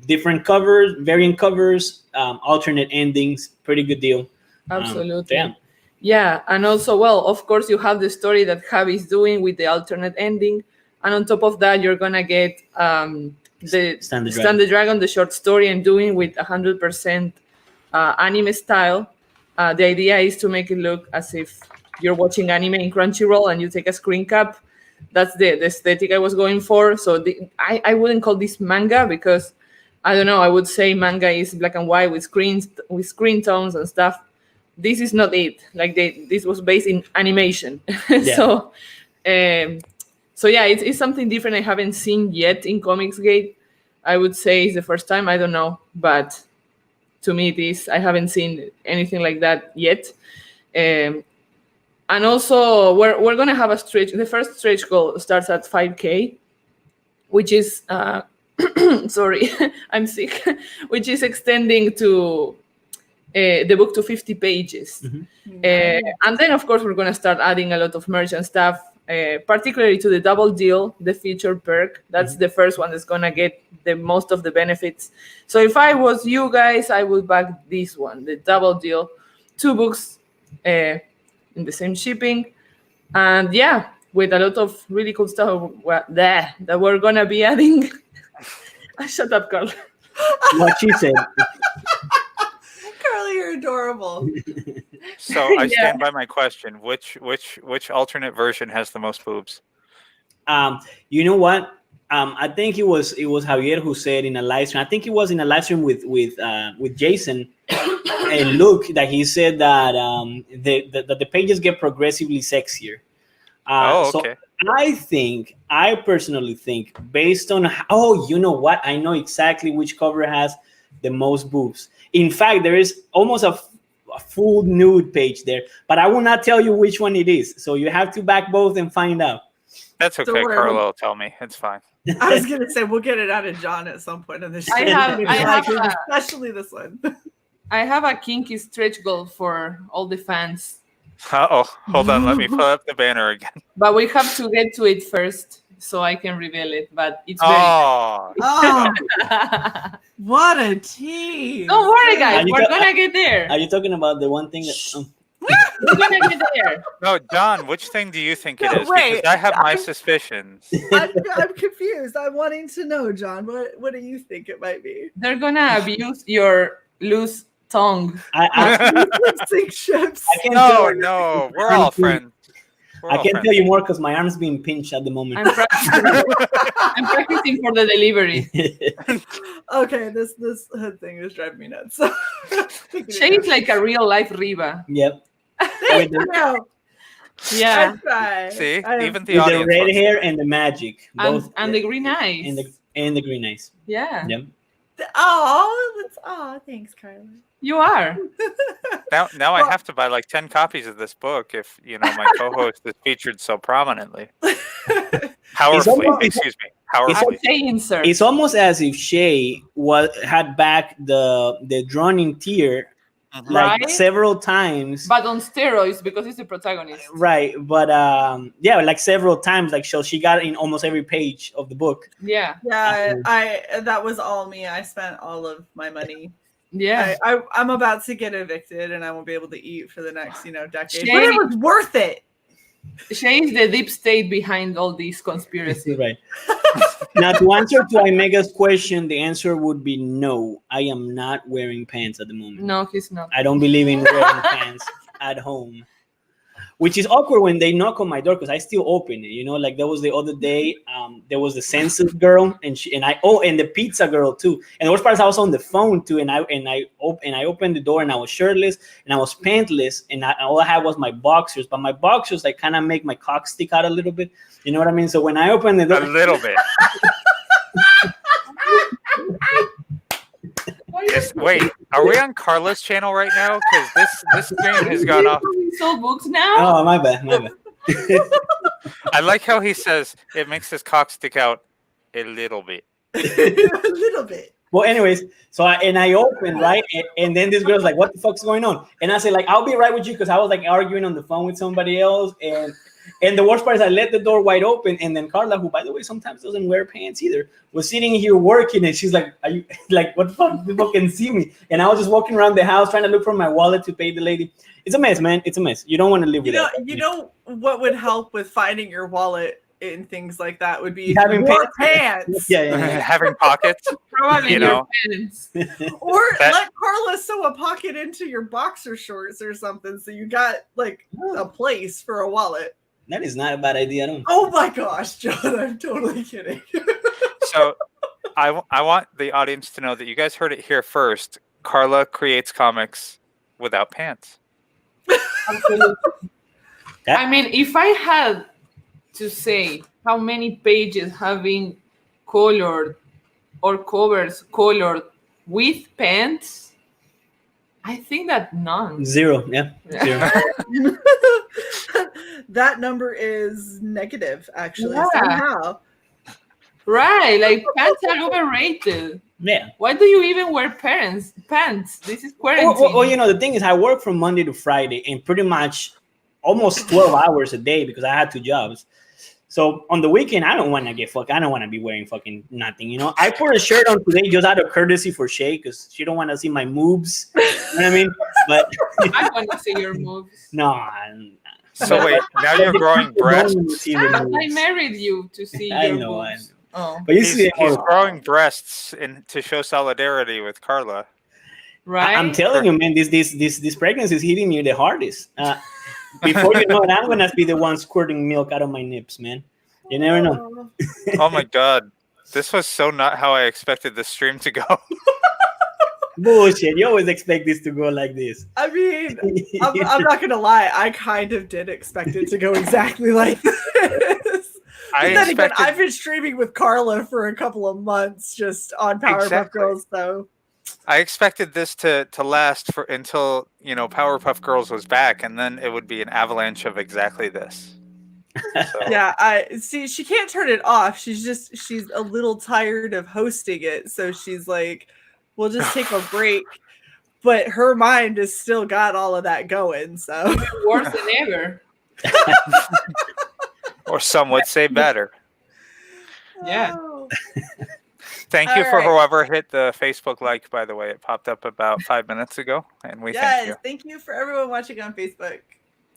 different covers, variant covers, alternate endings. Pretty good deal. Absolutely. Yeah, and also, well, of course, you have the story that Javi is doing with the alternate ending, and on top of that, you're gonna get the Stand the Dragon, the short story, and doing with 100% anime style. The idea is to make it look as if you're watching anime in Crunchyroll and you take a screen cap. That's the aesthetic I was going for. So I wouldn't call this manga, because I don't know. I would say manga is black and white with screen tones and stuff. This is not it. Like this was based in animation. Yeah. So yeah, it's something different I haven't seen yet in Comicsgate. I would say it's the first time. I don't know, but to me it is. I haven't seen anything like that yet. And also, we're gonna have a stretch. The first stretch goal starts at 5K, which is sorry, I'm sick. Which is extending to the book to 50 pages. Mm-hmm. And then, of course, we're gonna start adding a lot of merch and stuff, particularly to the double deal, the feature perk. That's the first one that's gonna get the most of the benefits. So if I was you guys, I would back this one, the double deal, 2 books. In the same shipping, and yeah, with a lot of really cool stuff that we're gonna be adding. Shut up, Carla. What she said. Carla, you're adorable. So I stand by my question. Which alternate version has the most boobs? You know what? I think it was Xavier who said in a live stream. I think it was in a live stream with Jason and Luke that he said that the pages get progressively sexier. Okay. So I personally think, based on you know what? I know exactly which cover has the most boobs. In fact, there is almost a full nude page there, but I will not tell you which one it is. So you have to back both and find out. That's okay. Carla will tell me. It's fine. I was gonna say we'll get it out of John at some point in the show. I have especially this one. I have a kinky stretch goal for all the fans. Hold on. Let me pull up the banner again. But we have to get to it first, so I can reveal it. But it's what a tease! Don't worry, guys. We're gonna get there. Are you talking about the one thing that? We're gonna get there. No, John, which thing do you think it No, is? wait, Because I have my suspicions. I'm confused. I'm wanting to know, John. What do you think it might be? They're gonna abuse your loose tongue. Lip sync ships. I can't tell you. No, we're all friends. I can't tell you more because my arm's being pinched at the moment. I'm practicing for the delivery. Okay, this hood thing is driving me nuts. Shae is like a real life Riva. Yep. Thank you. Yeah, I try. See, I even the With the audience. red loves hair it. and the magic. Both, and the green eyes. and the green eyes. Yeah, Yep. Thanks, Carla. you are. Now I have to buy like 10 copies of this book if my co-host is featured so prominently. Powerfully, excuse me. Powerfully. Insert. It's almost as if Shae had back the drowning tear like Right? several times. But on steroids because he's the protagonist. Right, but yeah, like several times. Like so, she got in almost every page of the book. Yeah, Yeah, that was all me. I spent all of my money. yeah. I'm about to get evicted and I won't be able to eat for the next, decade. Shae- But it was worth it. Shae is the deep state behind all these conspiracies. Right. Now, to answer to Imega's question, the answer would be no. I am not wearing pants at the moment. No, he's not. I don't believe in wearing pants at home. Which is awkward when they knock on my door because I still open it. Like there was the other day, there was the census girl and the pizza girl too. And the worst part is I was on the phone too, and I opened the door and I was shirtless and I was pantless and all I had was my boxers, but my boxers like kind of make my cock stick out a little bit. You know what I mean? So when I opened the door, A little bit. Wait, are we on Carla's channel right now? Because this stream has gone off. We sold books now. oh my bad. I like how he says it makes his cock stick out a little bit. A little bit. Well, anyways, so I opened, right? And then this girl's like, what the fuck's going on? And I said, like, I'll be right with you because I was like arguing on the phone with somebody else. And the worst part is I let the door wide open. And then Carla, who, by the way, sometimes doesn't wear pants either, was sitting here working. And she's like, are you like, what the fuck? People can see me. And I was just walking around the house trying to look for my wallet to pay the lady. It's a mess, man. It's a mess. You don't want to live with it. You know what would help with finding your wallet in things like that would be Having more pants. Yeah. Having pockets. Probably You know. pants. Or That- let Carla sew a pocket into your boxer shorts or something so you got like a place for a wallet. That is not a bad idea at all. Oh my gosh, John, I'm totally kidding. So I want the audience to know that you guys heard it here first. Carla creates comics without pants. I mean, if I had to say how many pages have been colored or covers colored with pants, I think that none. Zero. Yeah. Zero. That number is negative, actually. Yeah. Somehow. Right, like pants are overrated. Yeah. Why do you even wear pants? This is quarantine. Well, the thing is, I work from Monday to Friday and pretty much almost 12 hours a day because I had 2 jobs. So on the weekend, I don't want to get fucked. I don't want to be wearing fucking nothing, I put a shirt on today just out of courtesy for Shae because she don't want to see my moves. You know what I mean? But I want to see your moves. no. So wait, now you're growing breasts. I married you to see I your know. boobs. Oh, But you He's see, growing breasts to show solidarity with Carla. right. I'm telling you, man, this pregnancy is hitting me the hardest. Before you know it, I'm gonna be the one squirting milk out of my nips, man. You never know. Oh my god. This was so not how I expected the stream to go. Bullshit. You always expect this to go like this. I mean, I'm not gonna lie. I kind of did expect it to go exactly like this. But then again, I've been streaming with Carla for a couple of months, just on Powerpuff Exactly. Girls. So I expected this to last until Powerpuff Girls was back, and then it would be an avalanche of exactly this. So, yeah, I see. She can't turn it off. She's a little tired of hosting it, so she's like, "We'll just take a break." But her mind has still got all of that going. So Worse than ever. or some would say better. Yeah. Oh. Thank you All for right. whoever hit the Facebook like, by the way. It popped up about 5 minutes ago, and we thank you. Yes, thank you for everyone watching on Facebook.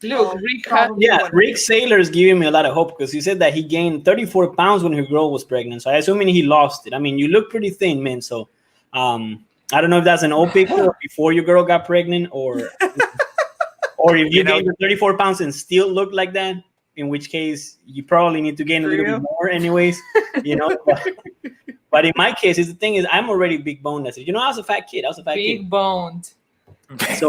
Look, Rick had, Yeah, Rick Saylor is giving me a lot of hope because he said that he gained 34 pounds when her girl was pregnant. So I assuming he lost it. I mean, you look pretty thin, man. So I don't know if that's an old picture or before your girl got pregnant, or if you gained the 34 pounds and still look like that, in which case you probably need to gain a little bit more anyways, you know. But in my case, the thing is, I'm already big boned. You know, I was a fat kid. big boned. So,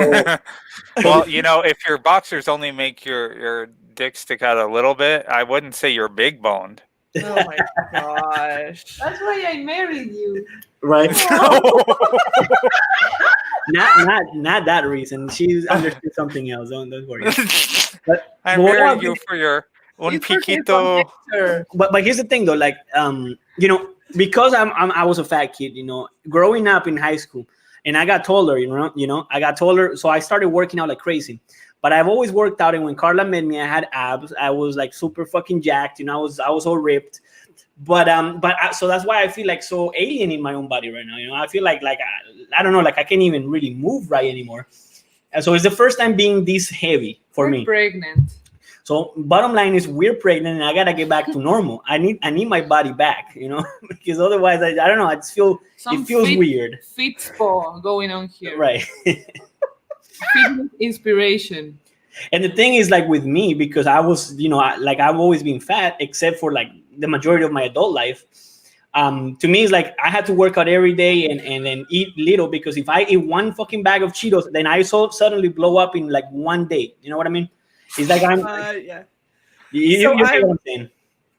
well, you know, if your boxers only make your dick stick out a little bit, I wouldn't say you're big boned. Oh my gosh. That's why I married you. Right. not that reason. She's understood something else. Don't worry. But I married you for your un piquito. But here's the thing though, like you know, because I was a fat kid, you know, growing up in high school, and I got taller, I got taller, so I started working out like crazy. But I've always worked out, and when Carla met me, I had abs. I was like super fucking jacked, you know. I was all ripped. So that's why I feel like so alien in my own body right now. You know, I feel like I don't know, like I can't even really move right anymore. And so it's the first time being this heavy for me. Pregnant. So bottom line is we're pregnant, and I gotta get back to normal. I need my body back, you know, because otherwise I don't know. I just feel it feels weird. Fit sport going on here. Right. Fitness inspiration. And the thing is, like with me, because I was, you know, I've always been fat, except for like the majority of my adult life. To me, it's like I had to work out every day and then eat little, because if I eat one fucking bag of Cheetos, then I suddenly blow up in like one day. You know what I mean? It's like I'm. Yeah. You know what I'm saying?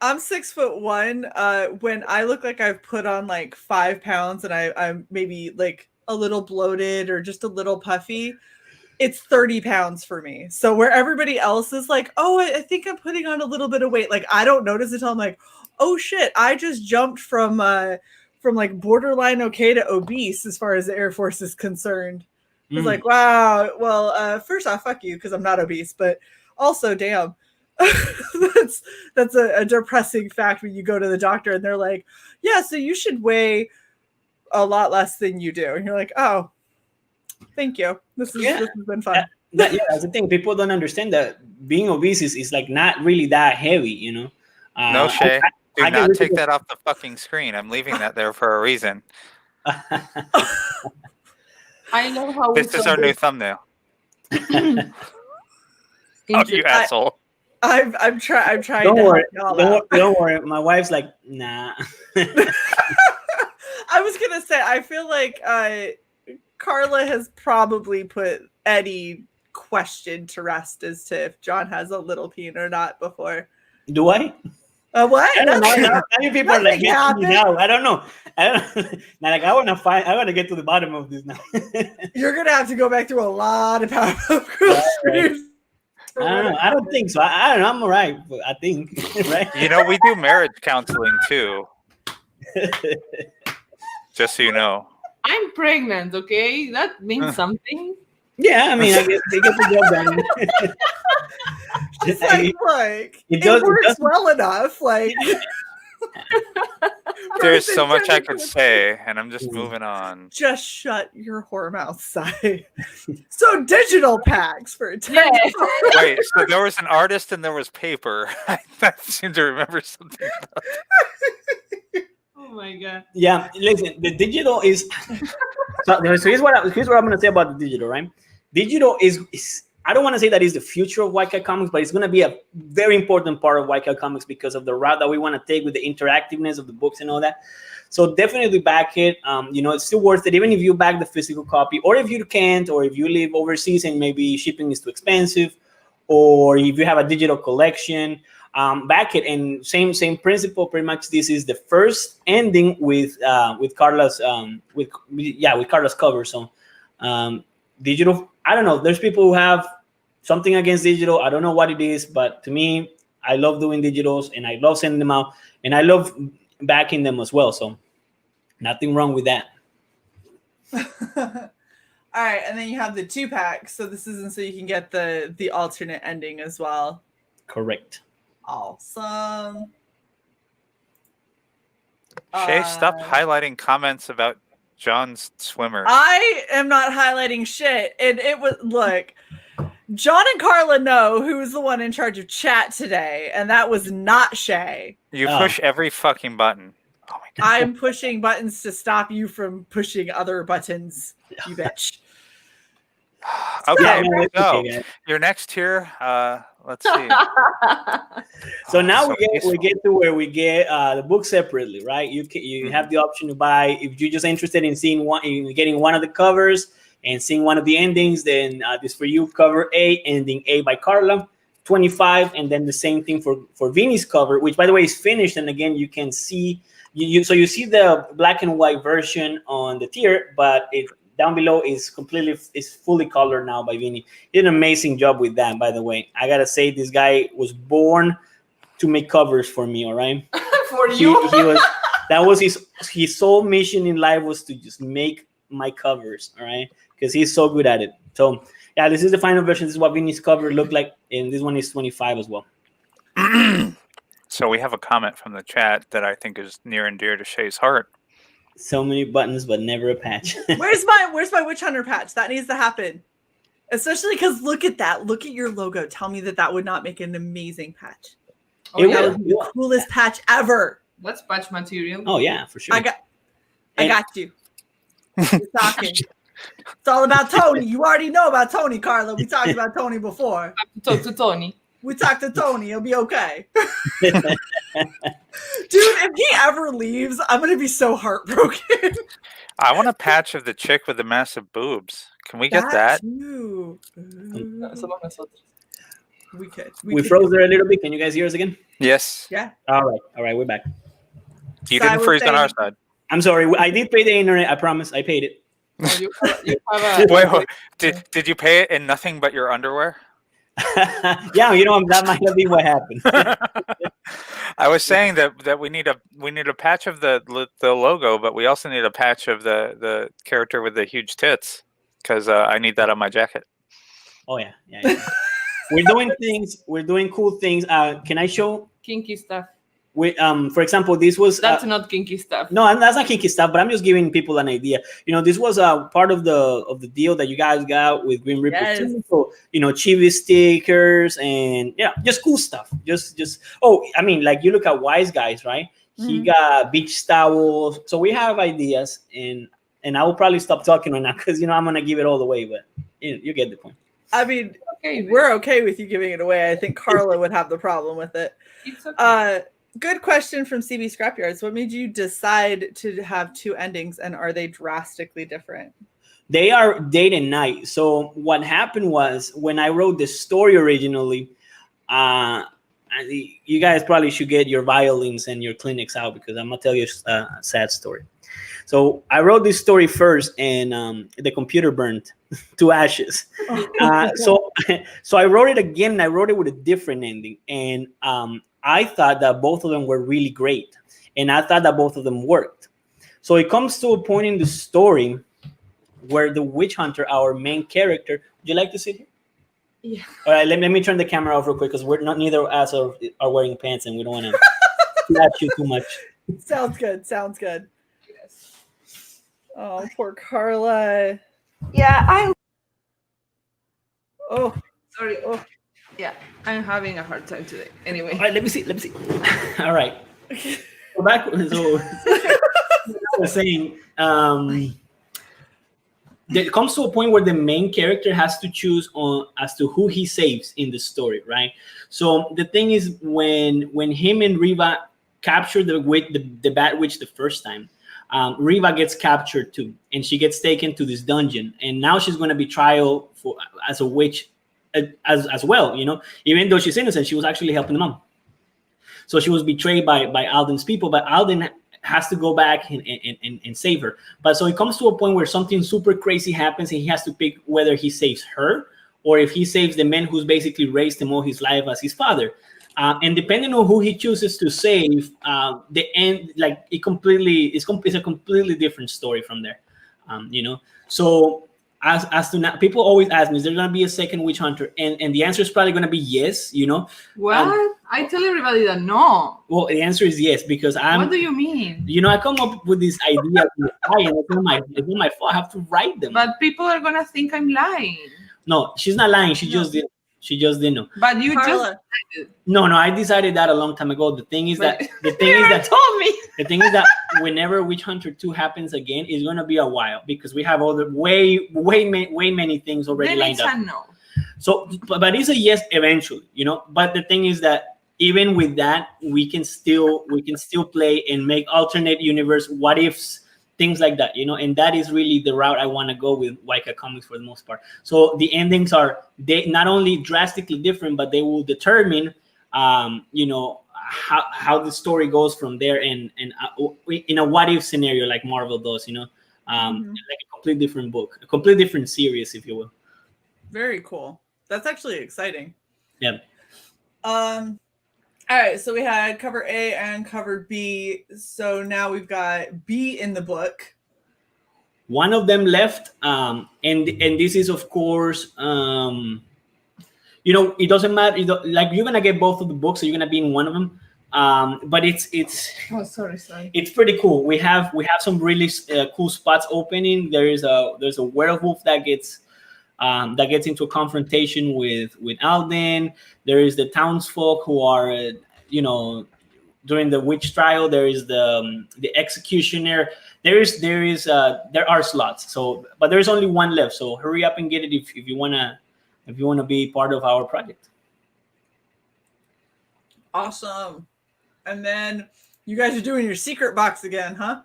I'm 6'1". When I look like I've put on like 5 pounds and I'm maybe like a little bloated or just a little puffy, it's 30 pounds for me. So where everybody else is like, oh, I think I'm putting on a little bit of weight, like I don't notice it until I'm like, oh shit, I just jumped from like borderline okay to obese as far as the Air Force is concerned. It's like, wow, well, first off, fuck you, because I'm not obese, but also, damn, that's a depressing fact when you go to the doctor and they're like, yeah, so you should weigh a lot less than you do. And you're like, oh, thank you. This has been fun. That's the thing. People don't understand that being obese is like not really that heavy, you know? No, Shae. Do not take that off the fucking screen. I'm leaving that there for a reason. I know how this is our new thumbnail. Oh, you asshole. I'm trying. Don't worry. My wife's like, nah. I was gonna say, I feel like Carla has probably put any question to rest as to if John has a little peen or not before. Do I? What? I don't know. Many people are like, no, I don't know. Now, like, I want to get to the bottom of this now. You're gonna have to go back through a lot of Powerpuff Girls. I don't know. I don't think so. I don't know. I'm all right, but I think, right? You know, we do marriage counseling too. Just so you know. I'm pregnant, okay? That means something. Yeah, I mean, I guess they get the job done. It's like, look, it works well enough. Like, there's so much I could say, and I'm just moving on. Just shut your whore mouth, Cy. So digital packs for a time. Wait, so there was an artist and there was paper. I seem to remember something about that. Oh my god. Yeah, listen, the digital is. So here's what I'm going to say about the digital, right? Digital is I don't want to say that is the future of White Cat Comics, but it's going to be a very important part of White Cat Comics because of the route that we want to take with the interactiveness of the books and all that. So definitely back it. You know, it's still worth it, even if you back the physical copy, or if you can't, or if you live overseas and maybe shipping is too expensive, or if you have a digital collection, back it. And same principle. Pretty much, this is the first ending with Carla's with Carla's cover. So digital. I don't know. There's people who have something against digital. I don't know what it is, but to me, I love doing digitals and I love sending them out and I love backing them as well. So nothing wrong with that. All right. And then you have the 2-pack. So this isn't so you can get the alternate ending as well. Correct. Awesome. Shae, stop highlighting comments about John's swimmer. I am not highlighting shit. And it was, look, John and Carla know who's the one in charge of chat today, and that was not Shae. You push every fucking button. Oh my god. I'm pushing buttons to stop you from pushing other buttons, you bitch. Okay, so your next tier. Let's see. So now we get to where we get the book separately, right? You have the option to buy if you're just interested in seeing getting one of the covers and seeing one of the endings. Then this for you, cover A, ending A by Carla, 25, and then the same thing for Vinny's cover, which by the way is finished. And again, you can see you see the black and white version on the tier, but it down below is fully colored now by Vinny. He did an amazing job with that, by the way. I gotta say, this guy was born to make covers for me. All right, for you. That was his sole mission in life, was to just make my covers. All right, because he's so good at it. So yeah, this is the final version. This is what Vinny's cover looked like, and this one is 25 as well. So we have a comment from the chat that I think is near and dear to Shae's heart. So many buttons, but never a patch. Where's my Witch Hunter patch? That needs to happen. Especially because look at that. Look at your logo. Tell me that would not make an amazing patch. Oh, yeah. That would be the coolest patch ever. That's patch material. Oh yeah, for sure. I got you. We're talking. It's all about Tony. You already know about Tony, Carla. We talked about Tony before. Talk to Tony. We talked to Tony. It'll be okay. Dude, if he ever leaves, I'm going to be so heartbroken. I want a patch of the chick with the massive boobs. Can we get that? Too. We could. We froze there a little bit. Can you guys hear us again? Yes. Yeah. All right, we're back. You didn't freeze on our side. I'm sorry. I did pay the internet. I promise. I paid it. Wait. Did you pay it in nothing but your underwear? Yeah, that might have been what happened. I was saying that we need a patch of the logo, but we also need a patch of the character with the huge tits, because I need that on my jacket. Oh yeah. We're doing things. We're doing cool things. Can I show kinky stuff? For example, this was that's not kinky stuff. No, that's not kinky stuff. But I'm just giving people an idea. This was part of the deal that you guys got with Grim Reaper. Yes. So chibi stickers and just cool stuff. Just I mean, like you look at Wise Guys, right? Mm-hmm. He got beach towels. So we have ideas, and I will probably stop talking right now because I'm gonna give it all away. But you get the point. I mean, we're okay with you giving it away. I think Carla would have the problem with it. It's okay. Good question from CB Scrapyards. What made you decide to have two endings, and are they drastically different? They are day and night. So what happened was, when I wrote the story originally, you guys probably should get your violins and your Kleenex out, because I'm gonna tell you a sad story. So I wrote this story first, and the computer burned to ashes. So I wrote it again, and I wrote it with a different ending, and I thought that both of them were really great, and I thought that both of them worked. So it comes to a point in the story where the witch hunter, our main character, would you like to sit here? Yeah. All right, let me turn the camera off real quick, because neither of us are wearing pants, and we don't want to slap you too much. Sounds good. Yes. Oh, poor Carla. Yeah, I'm. Oh, sorry. Oh, yeah, I'm having a hard time today. Anyway. All right, let me see. All right. So back. So I was saying, there comes to a point where the main character has to choose as to who he saves in the story, right? So the thing is, when him and Riva capture the Bat Witch the first time, Riva gets captured too, and she gets taken to this dungeon, and now she's going to be trial as a witch as well. Even though she's innocent, she was actually helping the mom. So she was betrayed by Alden's people, but Alden has to go back and save her. But so it comes to a point where something super crazy happens, and he has to pick whether he saves her or if he saves the man who's basically raised him all his life as his father. And depending on who he chooses to save, the end, like it's a completely different story from there. So as to now, people always ask me, is there going to be a second witch hunter? And the answer is probably going to be yes. What? I tell everybody that no. Well, the answer is yes, because What do you mean? I come up with these ideas, and it's not my fault. I have to write them. But people are gonna think I'm lying. No, she's not lying. She No. just did. She just didn't know. But you Carla. No, I decided that a long time ago. The thing is that you told me. the thing is that whenever Witch Hunter 2 happens again, it's gonna be a while because we have other way many things already Then lined it's up. a no. So, but it's a yes eventually, you know. But the thing is that even with that, we can still play and make alternate universe what ifs, things like that, you know. And that is really the route I want to go with Waika Comics for the most part. So the endings are they not only drastically different, but they will determine, you know, how the story goes from there, and in a what if scenario like Marvel does, you know, like a completely different book, a completely different series, if you will. Very cool. That's actually exciting. Yeah. All right, so we had cover A and cover B. So now we've got B in the book. One of them left, and this is of course, you know, it doesn't matter. Like you're gonna get both of the books, so you're gonna be in one of them. But it's Oh, sorry. it's pretty cool. We have some really cool spots opening. There's a werewolf that gets into a confrontation with Alden. There is the townsfolk who are, you know, during the witch trial. There is the executioner. There are slots. So, but there's only one left. So hurry up and get it if you wanna be part of our project. Awesome. And then you guys are doing your secret box again, huh?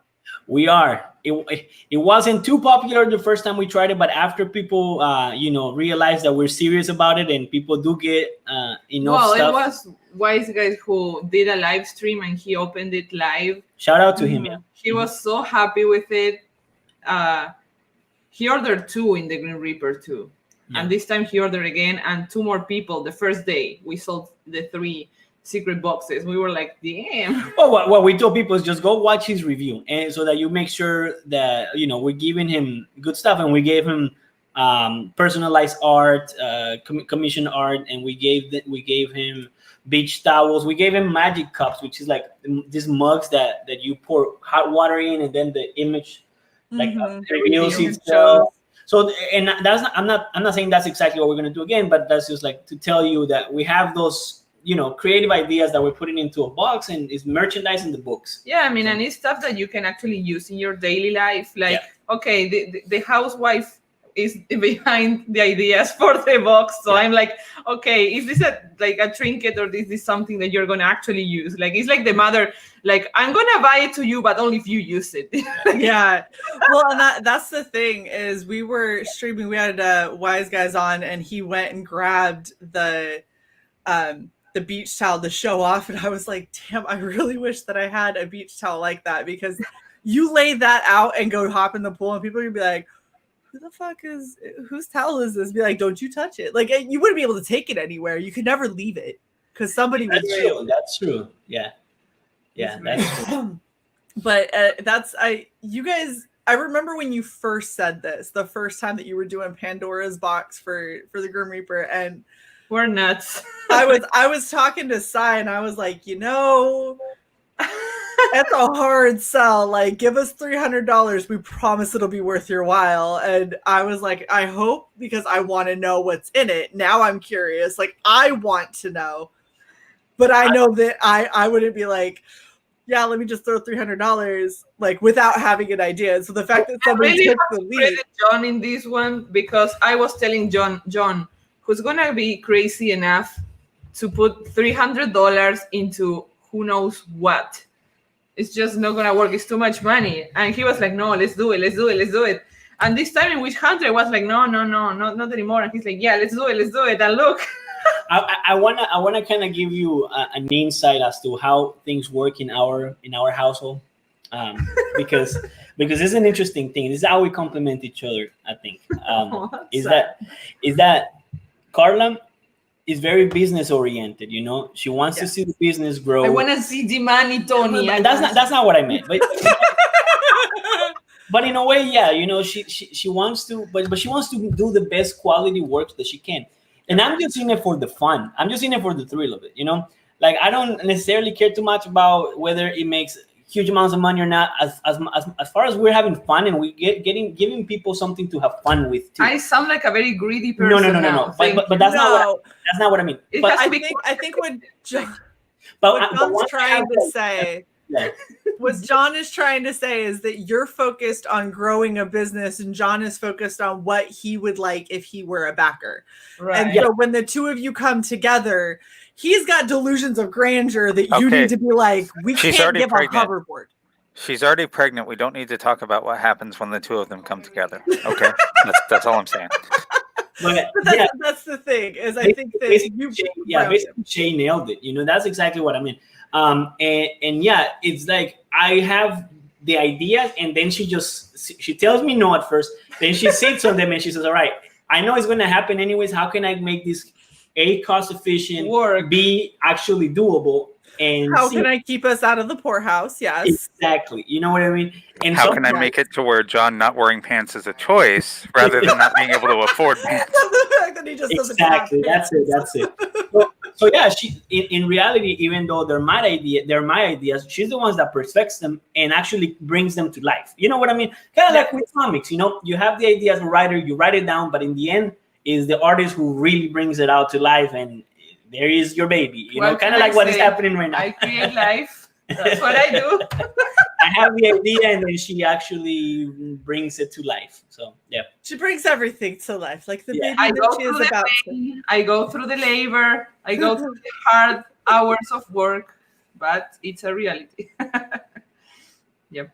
We are. It wasn't too popular the first time we tried it, but after people, you know, realized that we're serious about it and people do get enough stuff. Well, it was Wise Guys who did a live stream and he opened it live. Shout out to him. Yeah. He was so happy with it. He ordered 2 in the Green Reaper too. Yeah. And this time he ordered again and 2 more people. The first day we sold the 3 secret boxes. We were like, damn. Well, what we told people is just go watch his review, and so that you make sure that, you know, we're giving him good stuff, and we gave him personalized art, commission art, and we gave him beach towels. We gave him magic cups, which is like these mugs that you pour hot water in, and then the image like reveals itself. So, and that's not, I'm not saying that's exactly what we're gonna do again, but that's just like to tell you that we have those, you know, creative ideas that we're putting into a box, and it's merchandise in the books. Yeah, I mean, and it's stuff that you can actually use in your daily life. Like, okay, the housewife is behind the ideas for the box. So I'm like, okay, is this a trinket, or is this something that you're gonna actually use? Like, it's like the mother, like, I'm gonna buy it to you, but only if you use it. Yeah. Well, and that's the thing is we were streaming. We had Wise Guys on, and he went and grabbed the beach towel to show off, and I was like, damn, I really wish that I had a beach towel like that, because you lay that out and go hop in the pool and people are gonna be like, whose towel is this? Be like, don't you touch it. Like, you wouldn't be able to take it anywhere. You could never leave it because somebody would. That's true. Yeah, that's true. But you guys, I remember when you first said this, the first time that you were doing Pandora's box for the Grim Reaper, and we're nuts. I was talking to Cy, and I was like, you know, that's a hard sell. Like, give us $300. We promise it'll be worth your while. And I was like, I hope, because I want to know what's in it. Now I'm curious. Like, I want to know. But I know that I wouldn't be like, yeah, let me just throw $300, like, without having an idea. And so the fact that somebody really took the lead. John in this one, because I was telling John, who's gonna be crazy enough to put $300 into who knows what. It's just not gonna work. It's too much money. And he was like, no, let's do it. And this time in Witch Hunter, I was like, no, not anymore. And he's like, yeah, let's do it. And look. I wanna kind of give you an insight as to how things work in our household, because it's an interesting thing. This is how we complement each other. I think is that Carla is very business oriented. You know, she wants to see the business grow. I want to see the money, Tony. That's not what I meant. But in a way, yeah, you know, she wants to, but she wants to do the best quality work that she can. And I'm just in it for the fun. I'm just in it for the thrill of it, you know? Like, I don't necessarily care too much about whether it makes huge amounts of money or not, as far as we're having fun and we giving people something to have fun with too. I sound like a very greedy person. No. But that's not what I mean. But I think what John, but what John's one trying thing to say. Yeah. What John is trying to say is that you're focused on growing a business and John is focused on what he would like if he were a backer. Right. And so when the two of you come together, he's got delusions of grandeur that you need to be like, we can't give a hoverboard. She's already pregnant. We don't need to talk about what happens when the two of them come together. Okay? that's all I'm saying. But that's the thing, is I think that basically Shae nailed it. You know, that's exactly what I mean. And yeah, it's like I have the ideas, and then she tells me no at first. Then she sits on them and she says, "All right, I know it's going to happen anyways. How can I make this cost efficient, work, be actually doable, and how can I keep us out of the poorhouse?" Yes, exactly. You know what I mean? And how can I make it to where John not wearing pants is a choice rather than not being able to afford pants? The fact that he just doesn't have pants. That's it. So yeah, she in reality, even though they're my ideas, she's the ones that perfects them and actually brings them to life. You know what I mean? Kind of like with comics, you know, you have the idea as a writer, you write it down, but in the end, is the artist who really brings it out to life, and there is your baby. You know, kind of like what is happening right now. I create life. That's what I do. I have the idea, and then she actually brings it to life. So yeah, she brings everything to life, like the baby I that go she through is the about. pain, I go through the labor. I go through the hard hours of work, but it's a reality. Yep.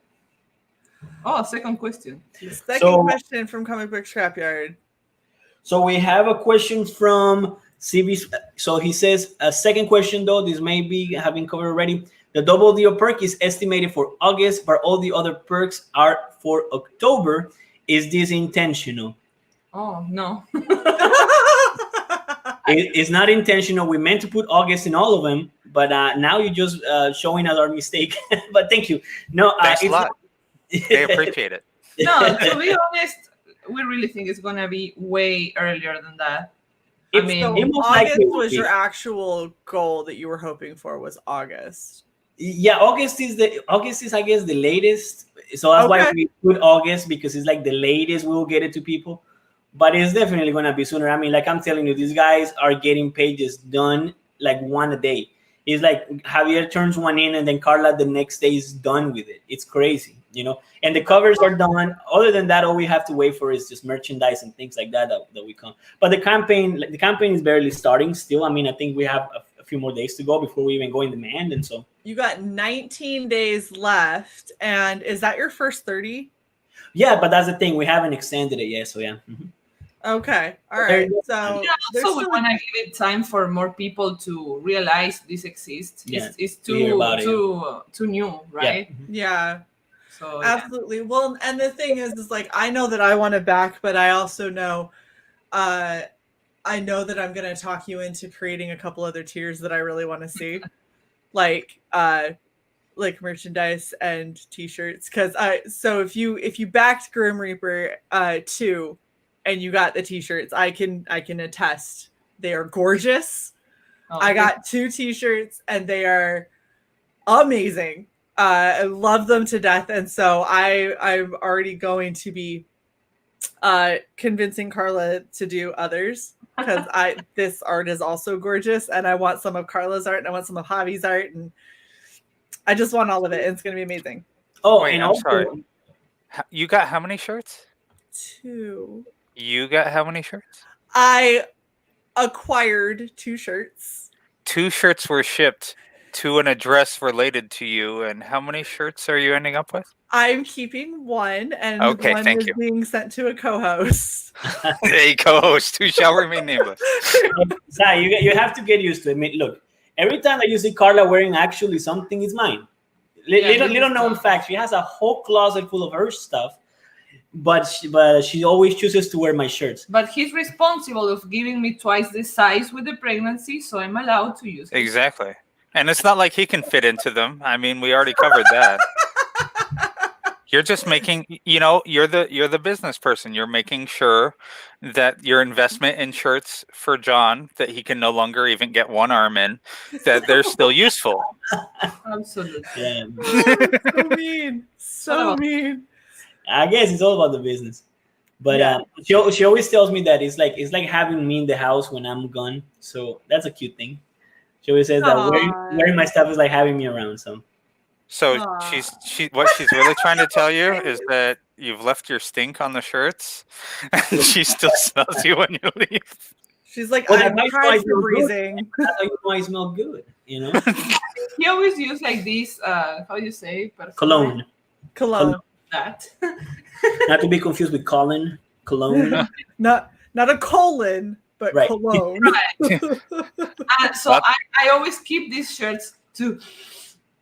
Oh, second question. The second question from Comic Book Scrapyard. So we have a question from CB. So he says, a second question though, this may be having covered already. The double deal perk is estimated for August, but all the other perks are for October. Is this intentional? Oh, no. It's not intentional. We meant to put August in all of them, but now you're just showing us our mistake. But thank you. No, thanks a lot. They appreciate it. No, to be honest, we really think it's going to be way earlier than that. I mean, August was your actual goal that you were hoping for, was August. Yeah, August is I guess the latest. So that's why we put August, because it's like the latest we'll get it to people. But it's definitely gonna be sooner. I mean, like I'm telling you, these guys are getting pages done like one a day. It's like Xavier turns one in and then Carla the next day is done with it. It's crazy, you know. And the covers are done. Other than that, all we have to wait for is just merchandise and things like that we come. But the campaign is barely starting still. I mean, I think we have a few more days to go before we even go in demand, and so you got 19 days left. And is that your first 30? Yeah, but that's the thing, we haven't extended it yet. So yeah. Mm-hmm. Okay, all right. So we want to give it time for more people to realize this exists. Yeah, it's too new, right? Yeah. So absolutely. Well, and the thing is like I know that I want to back, but I also know I know that I'm gonna talk you into creating a couple other tiers that I really want to see. like merchandise and t-shirts. Cause so if you backed Grim Reaper 2 and you got the t-shirts, I can attest they are gorgeous. I got 2 t-shirts and they are amazing. I love them to death. And so I'm already going to be convincing Carla to do others, because this art is also gorgeous and I want some of Carla's art and I want some of Javi's art, and I just want all of it. And it's going to be amazing. Oh, wait, I'm sorry. You got how many shirts? 2. You got how many shirts? I acquired 2 shirts. 2 shirts were shipped to an address related to you, and how many shirts are you ending up with? I'm keeping 1, and one is being sent to a co-host. A co-host who shall remain nameless. You have to get used to it. I mean, look, every time that you see Carla wearing actually something, it's mine. Little known fact, she has a whole closet full of her stuff, but she always chooses to wear my shirts. But he's responsible of giving me twice the size with the pregnancy, so I'm allowed to use it. Exactly. And it's not like he can fit into them. I mean, we already covered that. You're just making, you're the business person. You're making sure that your investment in shirts for John, that he can no longer even get one arm in, that they're still useful. Absolutely. Yeah. So mean. So mean. I guess it's all about the business. But she always tells me that it's like having me in the house when I'm gone. So that's a cute thing. She always says that wearing my stuff is like having me around. So what she's really trying to tell you is that you've left your stink on the shirts, and she still smells you when you leave. She's like, I'm trying for breezing. That's how you know I smell good, He always use like this, how do you say? Cologne. That. Not to be confused with Colin. Cologne. Not a colon, but right. cologne. Right. So I always keep these shirts to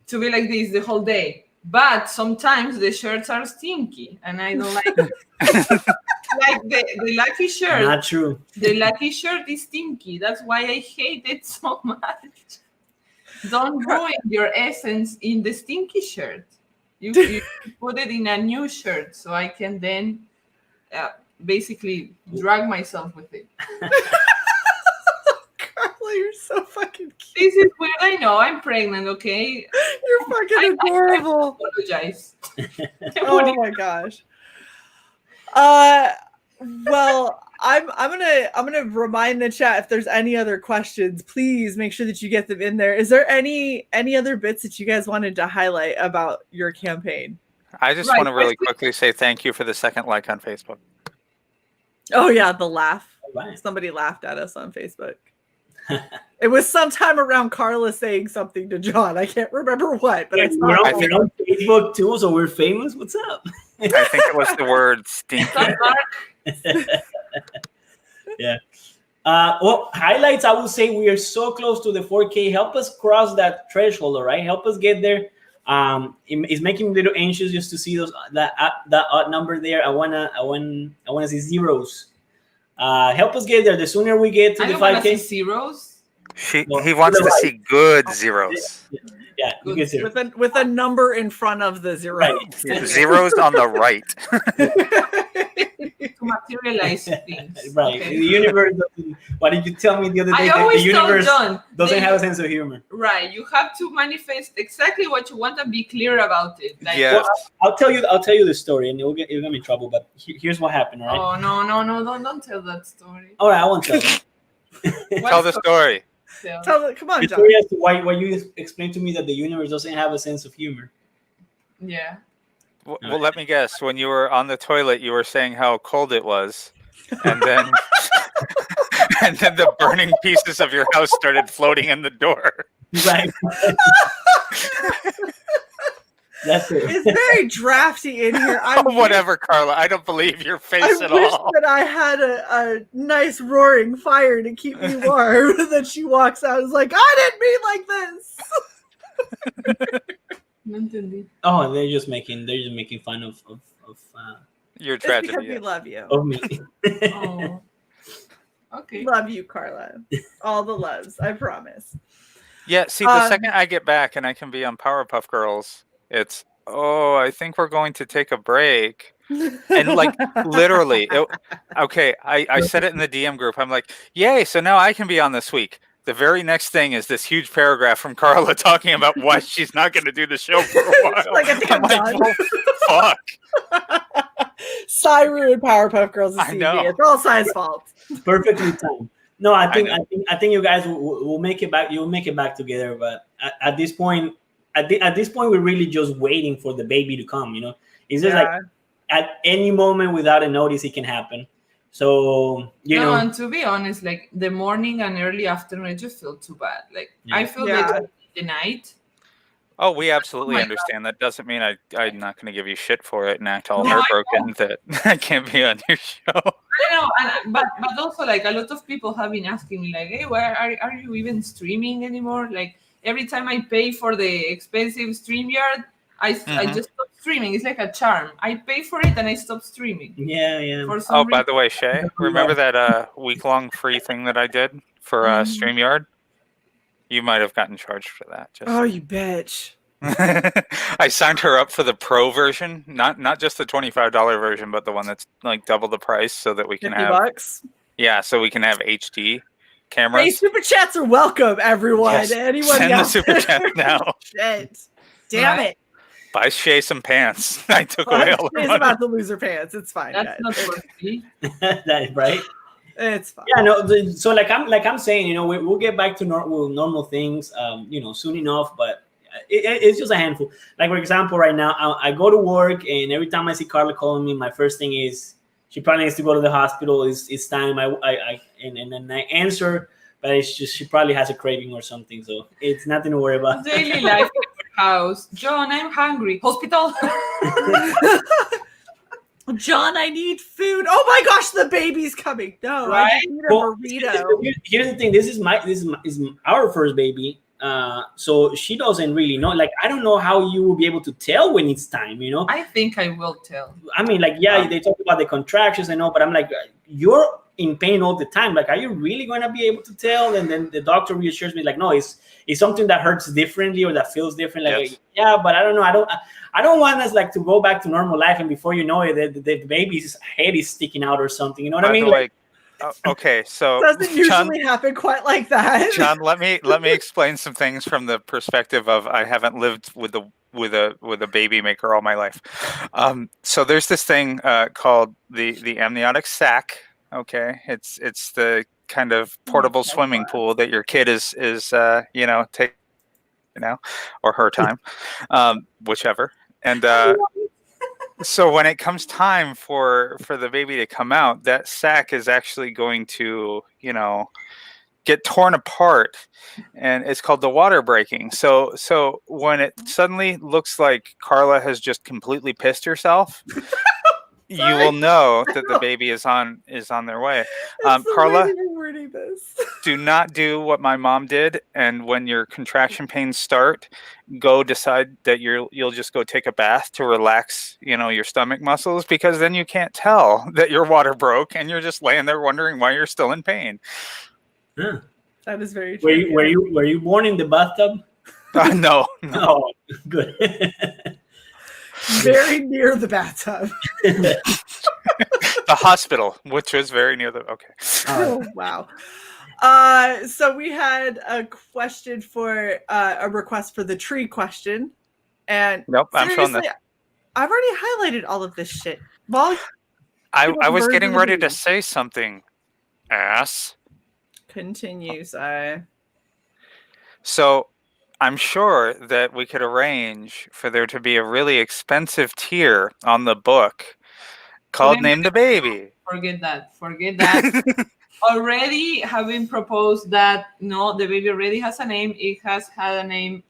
be like this the whole day. But sometimes the shirts are stinky, and I don't like it. Like the lucky shirt. Not true. The lucky shirt is stinky. That's why I hate it so much. Don't ruin your essence in the stinky shirt. You put it in a new shirt, so I can then basically drag myself with it. Carla, you're so fucking cute. This is weird. I know. I'm pregnant, okay? You're fucking adorable. I apologize. Oh my gosh. Well, I'm gonna remind the chat if there's any other questions, please make sure that you get them in there. Is there any other bits that you guys wanted to highlight about your campaign? I just want to really quickly say thank you for the second like on Facebook. Oh yeah, the laugh. Right. Somebody laughed at us on Facebook. It was sometime around Carla saying something to John. I can't remember what, but we're on Facebook too, so we're famous. What's up? I think it was the word stinky. Yeah. Well, highlights. I would say we are so close to the 4K. Help us cross that threshold, all right? Help us get there. It's making me a little anxious just to see that odd number there. I wanna see zeros. Help us get there. The sooner we get to the 5K. Zeros. He wants to see good zeros. Yeah, good zeros. With a number in front of the zero. Right. Zeros on the right. To materialize things. Right. Okay. The universe doesn't. What did you tell me the other day? I The universe John, doesn't have a sense of humor. Right. You have to manifest exactly what you want and be clear about it. Like, yes. Well, I'll tell you the story, and you'll get me in trouble. But here's what happened, all right? Oh no! Don't tell that story. All right, I won't tell you. Tell the story. Come on, the John. story as to why you explained to me that the universe doesn't have a sense of humor. Yeah. Well, let me guess. When you were on the toilet, you were saying how cold it was, and then the burning pieces of your house started floating in the door. Right. That's it. It's very drafty in here. Whatever, Carla. I don't believe your face I at wish all. that I had a nice roaring fire to keep me warm. Then she walks out and is like, I didn't mean like this. Oh, they're just making fun of Your It's because tragedy. we love you. of me. Oh. Okay. Love you, Carla. All the loves, I promise. Yeah, see, the second I get back and I can be on Powerpuff Girls, it's, I think we're going to take a break. And like literally, I said it in the DM group. I'm like, yay, so now I can be on this week. The very next thing is this huge paragraph from Carla talking about why she's not going to do the show for a while. Like, I think I'm done. Oh, fuck. Cy ruined Powerpuff Girls' I TV. know. It's all Cy's fault. Perfectly timed. No, I think you guys will make it back. You'll make it back together. But at this point, we're really just waiting for the baby to come. It's just like at any moment, without a notice, it can happen. So and to be honest, like the morning and early afternoon, I just feel too bad. Like I feel better the night. Oh, we absolutely understand. That doesn't mean I'm not going to give you shit for it and act all heartbroken that I can't be on your show. I know, but also like a lot of people have been asking me like, hey, where are you even streaming anymore? Like every time I pay for the expensive StreamYard, I just stop streaming. It's like a charm. I pay for it and I stop streaming. Yeah. By the way, Shae, remember that week-long free thing that I did for StreamYard? You might have gotten charged for that. Oh, you bitch. I signed her up for the pro version, not just the $25 version, but the one that's like double the price, so that we can have $50. yeah, so we can have HD Hey, cameras. super chats are welcome, everyone. Yes, Anyone send the else? super chat now. Shit. Damn it. Buy Shae some pants. I took away all her It's money. about the loser pants. It's fine, That's guys. not for me. That is right. It's fine. Yeah, no. So like I'm saying, we'll get back to normal things, soon enough. But it's just a handful. Like for example, right now I go to work, and every time I see Carla calling me, my first thing is she probably needs to go to the hospital. It's time. And then I answer, but it's just she probably has a craving or something. So it's nothing to worry about. Daily life in your house. John, I'm hungry. Hospital. John, I need food. Oh my gosh, the baby's coming. No, I just need a burrito. Here's the thing. This is our first baby. So she doesn't really know. Like, I don't know how you will be able to tell when it's time. I think I will tell. I mean, like, yeah, they talk about the contractions, I know, but I'm like, you're in pain all the time. Like, are you really going to be able to tell? And then the doctor reassures me, like, no, it's something that hurts differently or that feels different. Like, yes. Yeah, but I don't know. I don't want us like to go back to normal life, and before you know it, the baby's head is sticking out or something. You know what I mean? Like, okay, so doesn't usually happen quite like that. John, let me explain some things from the perspective of I haven't lived with a baby maker all my life. So there's this thing called the amniotic sac. Okay, it's the kind of portable swimming pool that your kid is take or her time, whichever. And so when it comes time for the baby to come out, that sac is actually going to get torn apart, and it's called the water breaking. So when it suddenly looks like Carla has just completely pissed herself, you will know that the baby is on their way. Carla, do not do what my mom did, and when your contraction pains start, go decide that you'll just go take a bath to relax your stomach muscles, because then you can't tell that your water broke and you're just laying there wondering why you're still in pain. Yeah. That is very true. Were you born in the bathtub? No. Oh, good. Very near the bathtub. The hospital, which was very near the. Okay. Oh wow. So we had a question for a request for the tree question, and nope, I'm showing that. I've already highlighted all of this shit. Well, I was getting ready to say something. Ass. Continues. So I'm sure that we could arrange for there to be a really expensive tier on the book called Name the Baby. Forget that. Already having proposed that the baby already has a name. It has had a name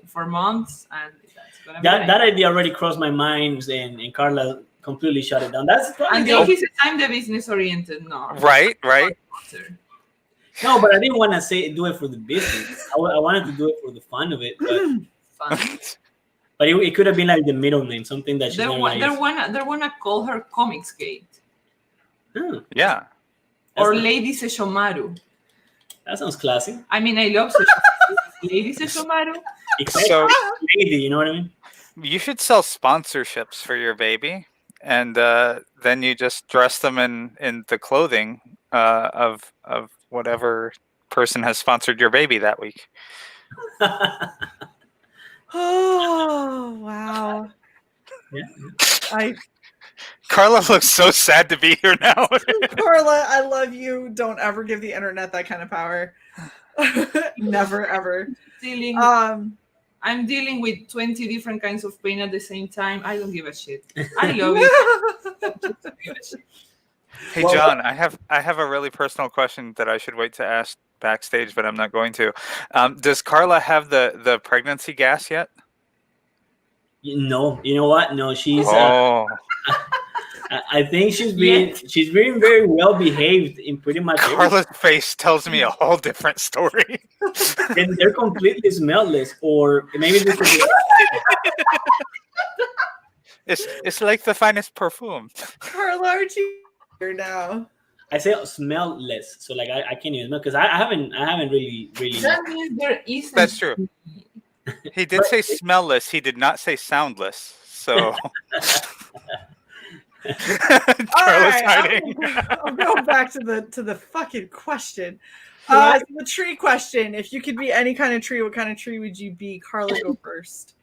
for months, and that's gonna be that idea already crossed my mind, and Carla completely shut it down. That's until he said I'm the business oriented. No. Right. No, but I didn't want to do it for the business. I wanted to do it for the fun of it. But Fun. But it could have been like the middle name, something that they wanna call her Comics Gate. Yeah. Or Lady Seshomaru. That sounds classy. I mean, I love Lady Seshomaru. So, lady, you know what I mean? You should sell sponsorships for your baby, and then you just dress them in the clothing of whatever person has sponsored your baby that week. Oh wow! Yeah. Carla looks so sad to be here now. Carla, I love you. Don't ever give the internet that kind of power. Never ever. I'm dealing with 20 different kinds of pain at the same time. I don't give a shit. I love it. Hey John, I have a really personal question that I should wait to ask backstage, but I'm not going to. Does Carla have the pregnancy gas yet? No, you know what? No, she's. Oh. I think she's being very well behaved in pretty much. Carla's face tells me a whole different story. And they're completely smellless, or maybe this is. It's like the finest perfume. Carla, aren't you here now? I say smell-less, so like I can't even smell because I haven't really. That means there is. That's true. He did say smellless. He did not say soundless. So All Carla's right, hiding. I'll go back to the fucking question. So the tree question. If you could be any kind of tree, what kind of tree would you be? Carla, go first.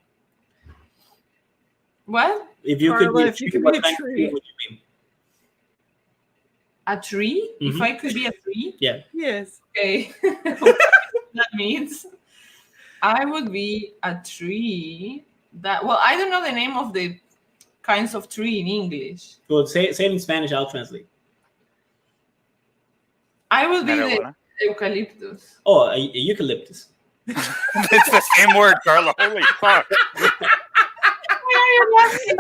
What? If you Carla, could if be you could what be a kind of tree. would you be? A tree? If I could be a tree? Yeah. Yes. Okay. That means I would be a tree that, well, I don't know the name of the kinds of tree in English. Well, say it in Spanish. I'll translate. I would be the Marijuana. eucalyptus. Oh, a eucalyptus. It's the same word, Carla. Holy fuck. Eucalyptus?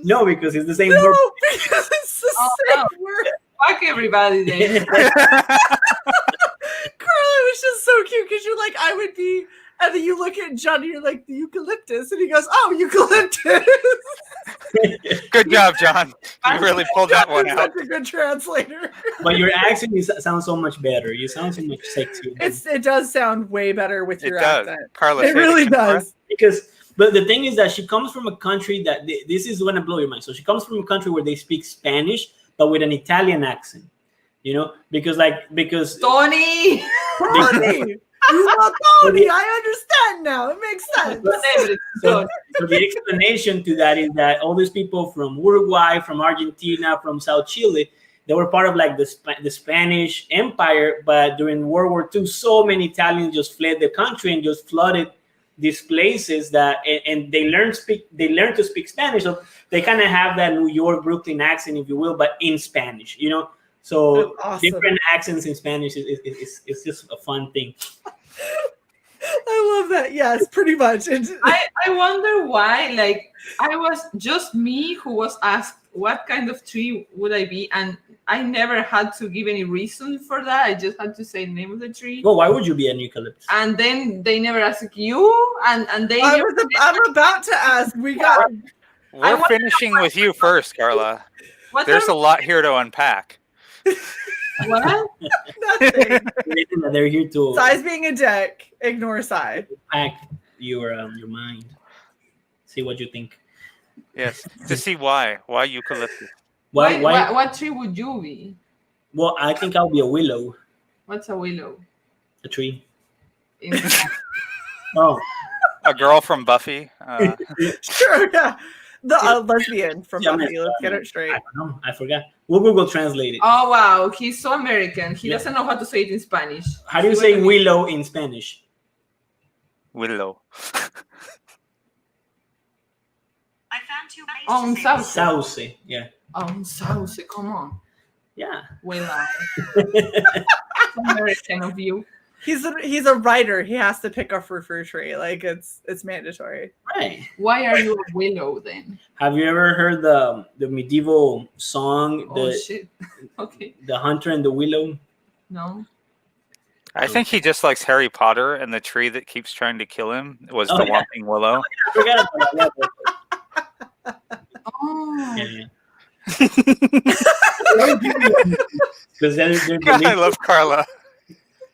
No, because it's the same No, word. because it's the Oh, same no. word. Fuck everybody then. Carla was just so cute because you're like, I would be, and then you look at John and you're like, the eucalyptus, and he goes, oh, eucalyptus. Good job, John. You really pulled that one John's out. such a good translator. But your accent sounds so much better. You sound so much sexier. It does sound way better with It your does. accent. Carla, It say really again for us. does. Because, but the thing is that she comes from a country that this is going to blow your mind. So she comes from a country where they speak Spanish, but with an Italian accent. You know, because Tony! Tony! You love Tony! I understand now. It makes sense. Whatever. So the explanation to that is that all these people from Uruguay, from Argentina, from South Chile, they were part of like the Spanish Empire. But during World War II, so many Italians just fled the country and just flooded these places and they learned to speak Spanish. So they kind of have that New York, Brooklyn accent, if you will, but in Spanish, you know. So awesome. Different accents in Spanish is just a fun thing. I love that. Yes, pretty much. I wonder why, like, I was just me who was asked what kind of tree would I be, and I never had to give any reason for that. I just had to say the name of the tree. Well, why would you be an eucalyptus? And then they never ask you, and they I'm about to ask. We're finishing with you first, Carla. There's a lot here to unpack. What? Nothing. They're here to Cy's being a dick. Ignore Cy. pack your mind. See what you think. Yes, to see why eucalyptus. Why? What tree would you be? Well, I think I'll be a willow, What's a willow? a tree. In- Oh, A girl from Buffy. Sure, yeah. The lesbian from Yeah, Buffy. Let's get it straight. I don't know. I forgot. We'll Google translate it. Oh wow, he's so American. He Yeah. doesn't know how to say it in Spanish. How do you say willow in Spanish? Willow. I found two ways On to say sauce. Sauce. Yeah. Sauce, come on. Yeah. Willow. It's American of you. He's a writer. He has to pick a frou-frou tree. Like it's mandatory. Right. Why are you a willow then? Have you ever heard the medieval song, Oh shit. Okay. the Hunter and the Willow? No. I think he just likes Harry Potter, and the tree that keeps trying to kill him was the yeah. Whomping Willow. I forgot about that. Oh. Yeah. Because I love Carla.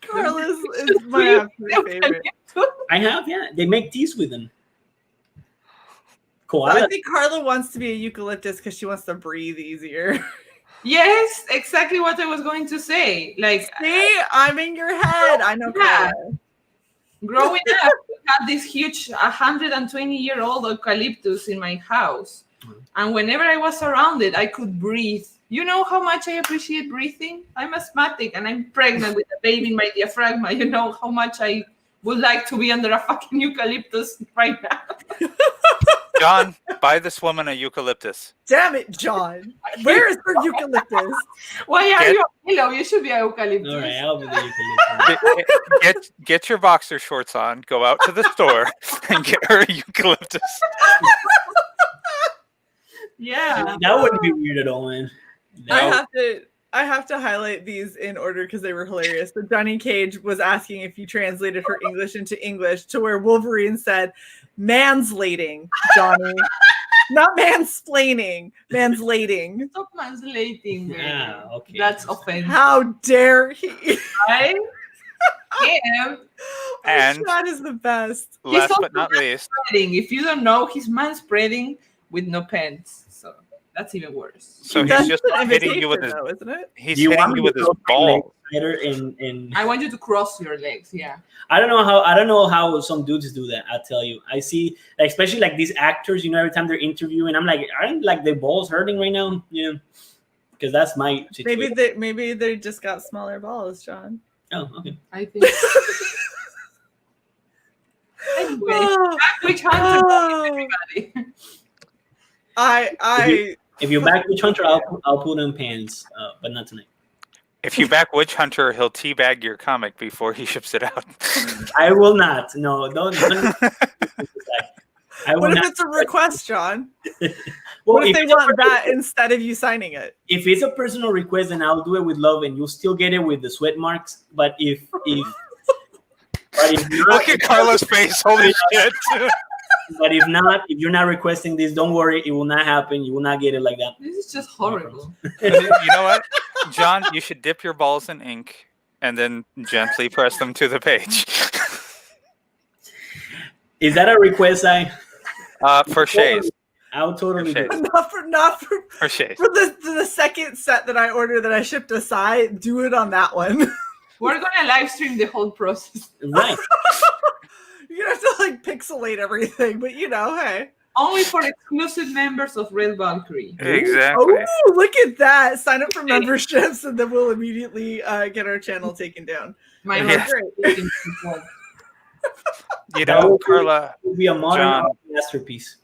Carla's is my absolute favorite. I have, yeah. They make teas with them. Well, Koala. I think Carla wants to be a eucalyptus because she wants to breathe easier. Yes, exactly what I was going to say. Like, See, I'm in your head. I know. Yeah. Carla. growing up, we had this huge 120-year-old eucalyptus in my house. And whenever I was around it, I could breathe. You know how much I appreciate breathing? I'm asthmatic and I'm pregnant with a baby in my diaphragm. You know how much I would like to be under a fucking eucalyptus right now. John, buy this woman a eucalyptus. Damn it, John. Where is her eucalyptus? Why are you a willow? You should be a eucalyptus. All right, I'll be the eucalyptus. Get your boxer shorts on, go out to the store, and get her a eucalyptus. Yeah. That wouldn't be weird at all, man. I have to highlight these in order because they were hilarious. So Johnny Cage was asking if you translated her English into English to where Wolverine said, manslating, Johnny. Not mansplaining, manslating. Stop manslating, man. Ah, okay. That's offensive. How dare he? Right? him. And Sean is the best. last also but not least, Spreading. If you don't know, he's manspreading with no pants. So that's even worse. so he's That's just an hitting you with his invitation, though, isn't it? he's Do you hitting want you me with to his cross my legs balls. better in I want you to cross your legs. Yeah. I don't know how some dudes do that. I tell you, I see, like, especially like these actors. Every time they're interviewing, I'm like, aren't like their balls hurting right now? Because that's my situation. Maybe they just got smaller balls, John. Oh, okay. I think. Anyway, back Witch Hunter. Everybody. If you back Witch Hunter, I'll put on pants, but not tonight. If you back Witch Hunter, he'll teabag your comic before he ships it out. I will not. No, don't. I will What if not. it's a request, John? Well, What if they it's a want personal- that instead of you signing it? If it's a personal request, then I'll do it with love, and you'll still get it with the sweat marks. But if not, Look at Carla's face. Holy shit. But if you're not requesting this, don't worry, it will not happen. You will not get it like that. This is just horrible. You know what, John? You should dip your balls in ink and then gently press them to the page. Is that a request, For Shae's. I'll totally do it. Not for For Shae's. for the second set that I ordered that I shipped to Cy. Do it on that one. We're gonna live stream the whole process. Right. You're gonna have to like pixelate everything, but hey. Only for exclusive members of Red Valkyrie. Exactly. Oh, look at that! Sign up for memberships, and then we'll immediately get our channel taken down. My Yeah. great. You know, Carla, It will be a modern John. masterpiece.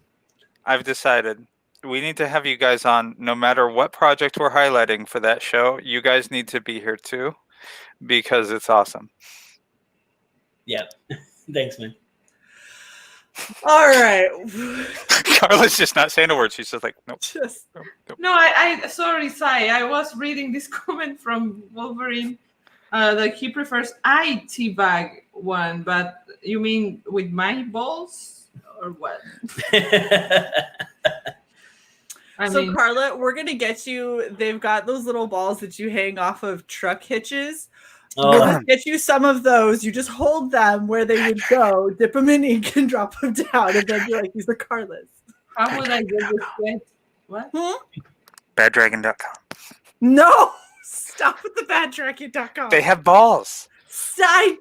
I've decided we need to have you guys on no matter what project we're highlighting for that show. You guys need to be here too because it's awesome. Yeah. Thanks, man. All right. Carla's just not saying a word. She's just like, nope. Just nope, nope. No, I sorry, Cy. I was reading this comment from Wolverine that he prefers I teabag one, but you mean with my balls or what? so Carla, we're gonna get you. They've got those little balls that you hang off of truck hitches. We'll just get you some of those. You just hold them where they would go, dip them in ink, and drop them down, and then you're like, these are Carla's. How would I get this sweat? What? Baddragon.com. No, stop with the baddragon.com. They have balls. Stop.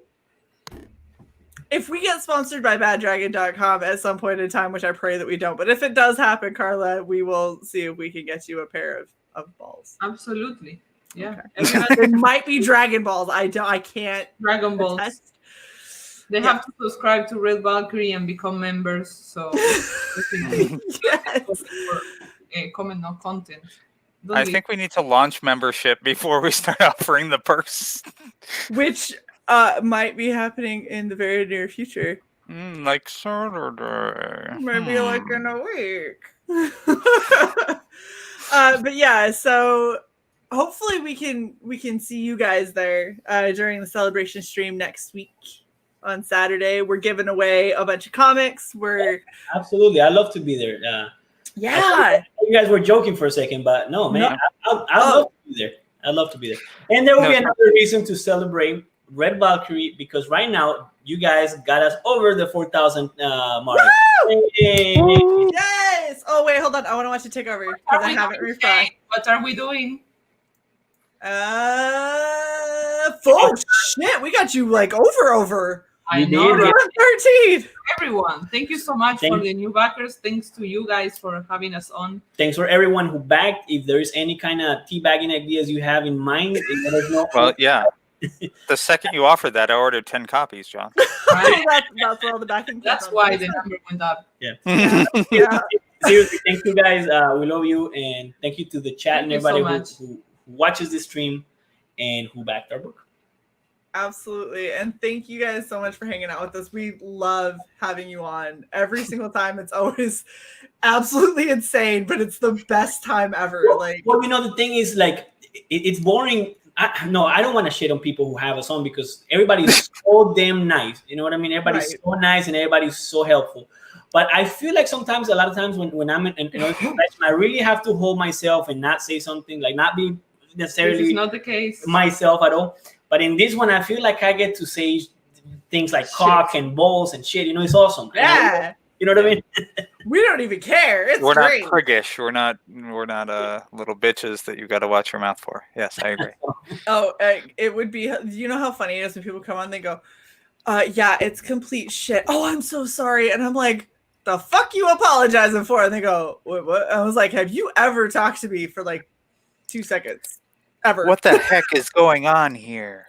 If we get sponsored by baddragon.com at some point in time, which I pray that we don't, but if it does happen, Carla, we will see if we can get you a pair of balls. Absolutely. Yeah. Okay. It might be Dragon Balls. I can't. Dragon Balls. attest. They have to subscribe to Red Valkyrie and become members. So Yes. comment no content. I think we need to launch membership before we start offering the purse. Which might be happening in the very near future. Like Saturday. Maybe like in a week. But yeah, so hopefully we can see you guys there during the celebration stream next week on Saturday. We're giving away a bunch of comics. Absolutely. I'd love to be there. Yeah. You guys were joking for a second, but no, man. I'd love to be there. I'd love to be there. And there will be another reason to celebrate Red Valkyrie because right now you guys got us over the 4,000 mark. Hey. Yes. Oh wait, hold on. I want to watch it take over because I haven't refreshed. What are we doing? Oh shit, we got you like over. I You know, did. right? 13. Everyone, thank you so much for the new backers. Thanks to you guys for having us on. Thanks for everyone who backed. If there is any kind of teabagging ideas you have in mind, let us know. Well, yeah. The second you offered that, I ordered 10 copies, John. Right? That's where all the backing. That's why the number went up. Yeah. Seriously, thank you guys. We love you, and thank you to the chat and Thank you everybody so who watches this stream and who backed our book. Absolutely. And thank you guys so much for hanging out with us. We love having you on every single time. It's always absolutely insane, but it's the best time ever. Well, the thing is, like, it's boring. I don't want to shit on people who have us on because everybody's so damn nice. You know what I mean? Everybody's so nice and everybody's so helpful. But I feel like sometimes, a lot of times when I'm in a session, I really have to hold myself and not say something, like not be necessarily This is not the case. myself at all. But in this one, I feel like I get to say things like cock and balls and shit. You know, it's awesome. Yeah. You know what I mean? We don't even care. It's We're great. not priggish. We're not little bitches that you got to watch your mouth for. Yes, I agree. Oh, it would be. You know how funny it is when people come on, they go, yeah, it's complete shit. Oh, I'm so sorry. And I'm like, the fuck you apologizing for? And they go, what? I was like, have you ever talked to me for like 2 seconds? Ever? What the heck is going on here?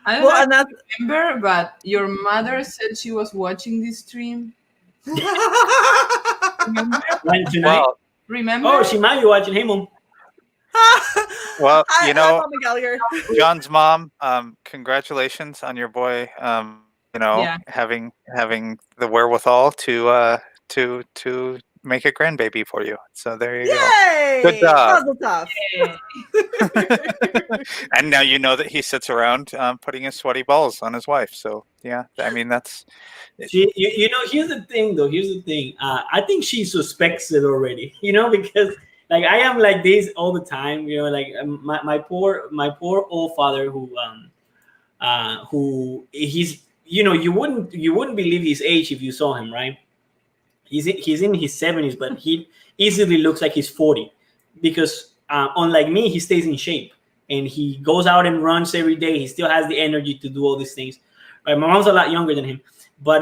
I don't know if you remember, but your mother said she was watching this stream. Remember? Well, Remember? Oh, she might be watching. Hey, Mom. well, you know, Mama Gallagher. John's mom, congratulations on your boy, having the wherewithal to make a grandbaby for you. So there you Yay! go. Good job. Mazel tov. And now you know that he sits around putting his sweaty balls on his wife. So yeah, I mean that's. You know, here's the thing, though. Here's the thing. I think she suspects it already. You know, because like I am like this all the time. You know, like my poor old father who he's, you know, you wouldn't believe his age if you saw him, right? He's in his 70s, but he easily looks like he's 40 because unlike me, he stays in shape and he goes out and runs every day. He still has the energy to do all these things. Right? My mom's a lot younger than him, but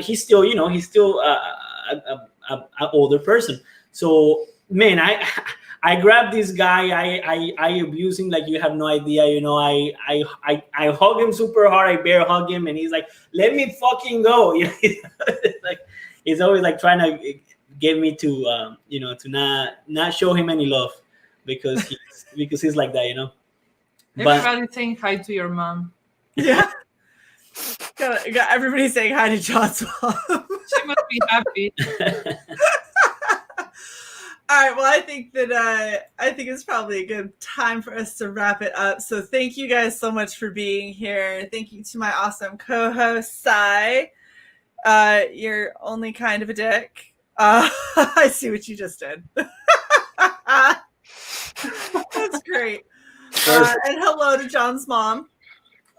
he's still, you know, he's still an older person. So man, I grabbed this guy, I abuse him like you have no idea. You know, I hug him super hard, I bear hug him, and he's like, let me fucking go. You know, like he's always like trying to get me to you know, to not show him any love because he's like that, you know. Everybody saying hi to your mom. Yeah. Got everybody saying hi to John's mom. She must be happy. All right. Well, I think it's probably a good time for us to wrap it up. So thank you guys so much for being here. Thank you to my awesome co-host, Cy. You're only kind of a dick. I see what you just did. That's great. And hello to John's mom,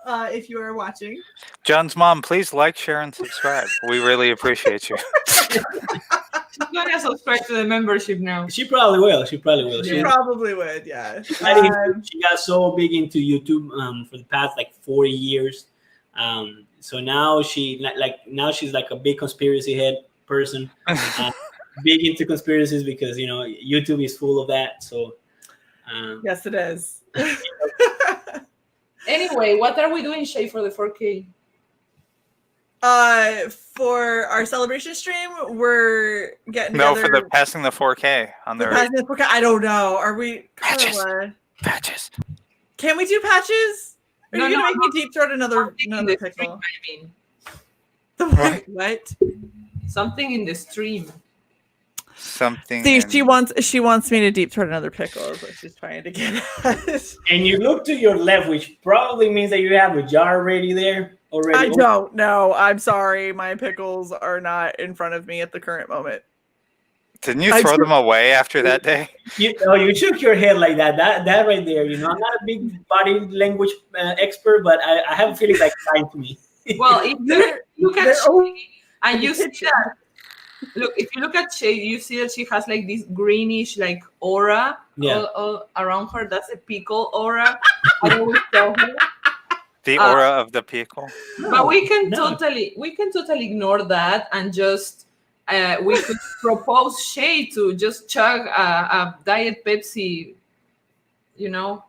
if you are watching. John's mom, please like, share, and subscribe. We really appreciate you. She's gonna subscribe to the membership now. She probably will. She probably would, yeah. She got so big into YouTube for the past like 40 years. So now she's like a big conspiracy head person, big into conspiracies because, you know, YouTube is full of that. So yes, it is. Anyway, what are we doing, Shae, for the 4K? For our celebration stream, we're getting together. No, for the passing the 4K on there. Passing the 4K. I don't know. Are we patches? Can we do patches? Are you gonna make me deep throat another pickle? Stream, I mean. What? Something in the stream. Something. See, she wants me to deep throat another pickle. Is what she's trying to get at. And you look to your left, which probably means that you have a jar ready there already. I don't know. I'm sorry. My pickles are not in front of me at the current moment. Didn't you throw them away after that day? You shook your head like that. That right there. You know, I'm not a big body language expert, but I have a feeling like lying to me. Well, if you look at Shae and you see that. Look, if you look at Shae, you see that she has like this greenish like aura all around her. That's a pickle aura. I always tell her. The aura of the pickle. But we can totally ignore that and just we could propose Shae to just chug a Diet Pepsi, you know,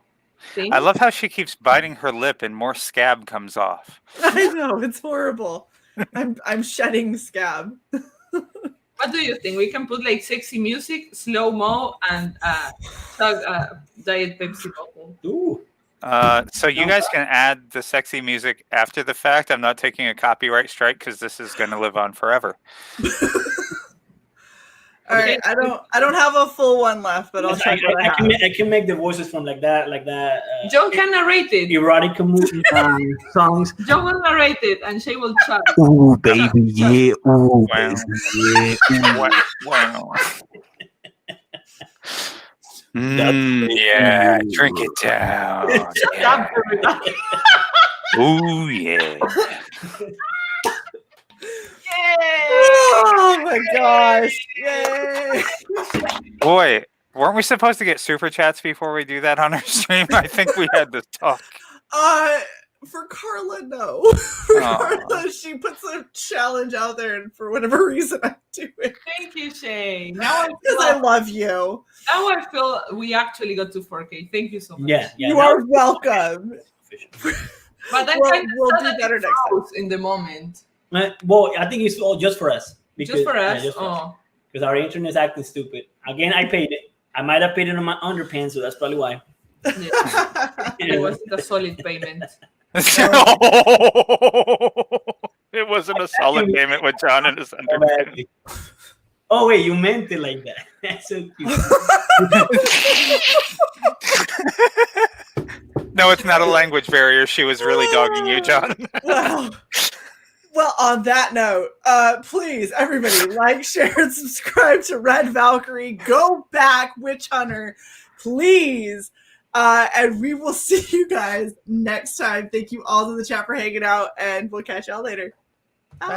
thing. I love how she keeps biting her lip and more scab comes off. I know, it's horrible. I'm shedding scab. What do you think? We can put like sexy music, slow-mo, and chug a Diet Pepsi bottle. Ooh. So you guys can add the sexy music after the fact. I'm not taking a copyright strike because this is going to live on forever. All right, I don't have a full one left, but I'll try. I can make the voices from like that. John can narrate it. Erotic songs. John will narrate it, and Shae will chug. Ooh, baby, yeah. Ooh, wow. baby, yeah. Wow. Yeah, drink it down. Yeah. Ooh, yeah. Oh my gosh! Yay! Boy, weren't we supposed to get super chats before we do that on our stream? I think we had to talk. For Carla, no. For Aw. Carla, she puts a challenge out there, and for whatever reason, I do it Thank you, Shae. Now because I love you. I feel we actually got to 4K. Thank you so much. Yeah. You now- are welcome. But then We'll do better next time. in the moment. Well, I think it's all just for us. Just for us. Because Oh. our internet's acting stupid. Again, I paid it. I might have paid it on my underpants, so that's probably why. Yeah. It wasn't a solid payment. It wasn't a solid payment with John and his underpants. Oh wait, you meant it like that. That's so cute. No, it's not a language barrier. She was really dogging you, John. Well, on that note, please, everybody, like, share, and subscribe to Red Valkyrie. Go back, Witch Hunter, please. And we will see you guys next time. Thank you all in the chat for hanging out, and we'll catch y'all later. Bye.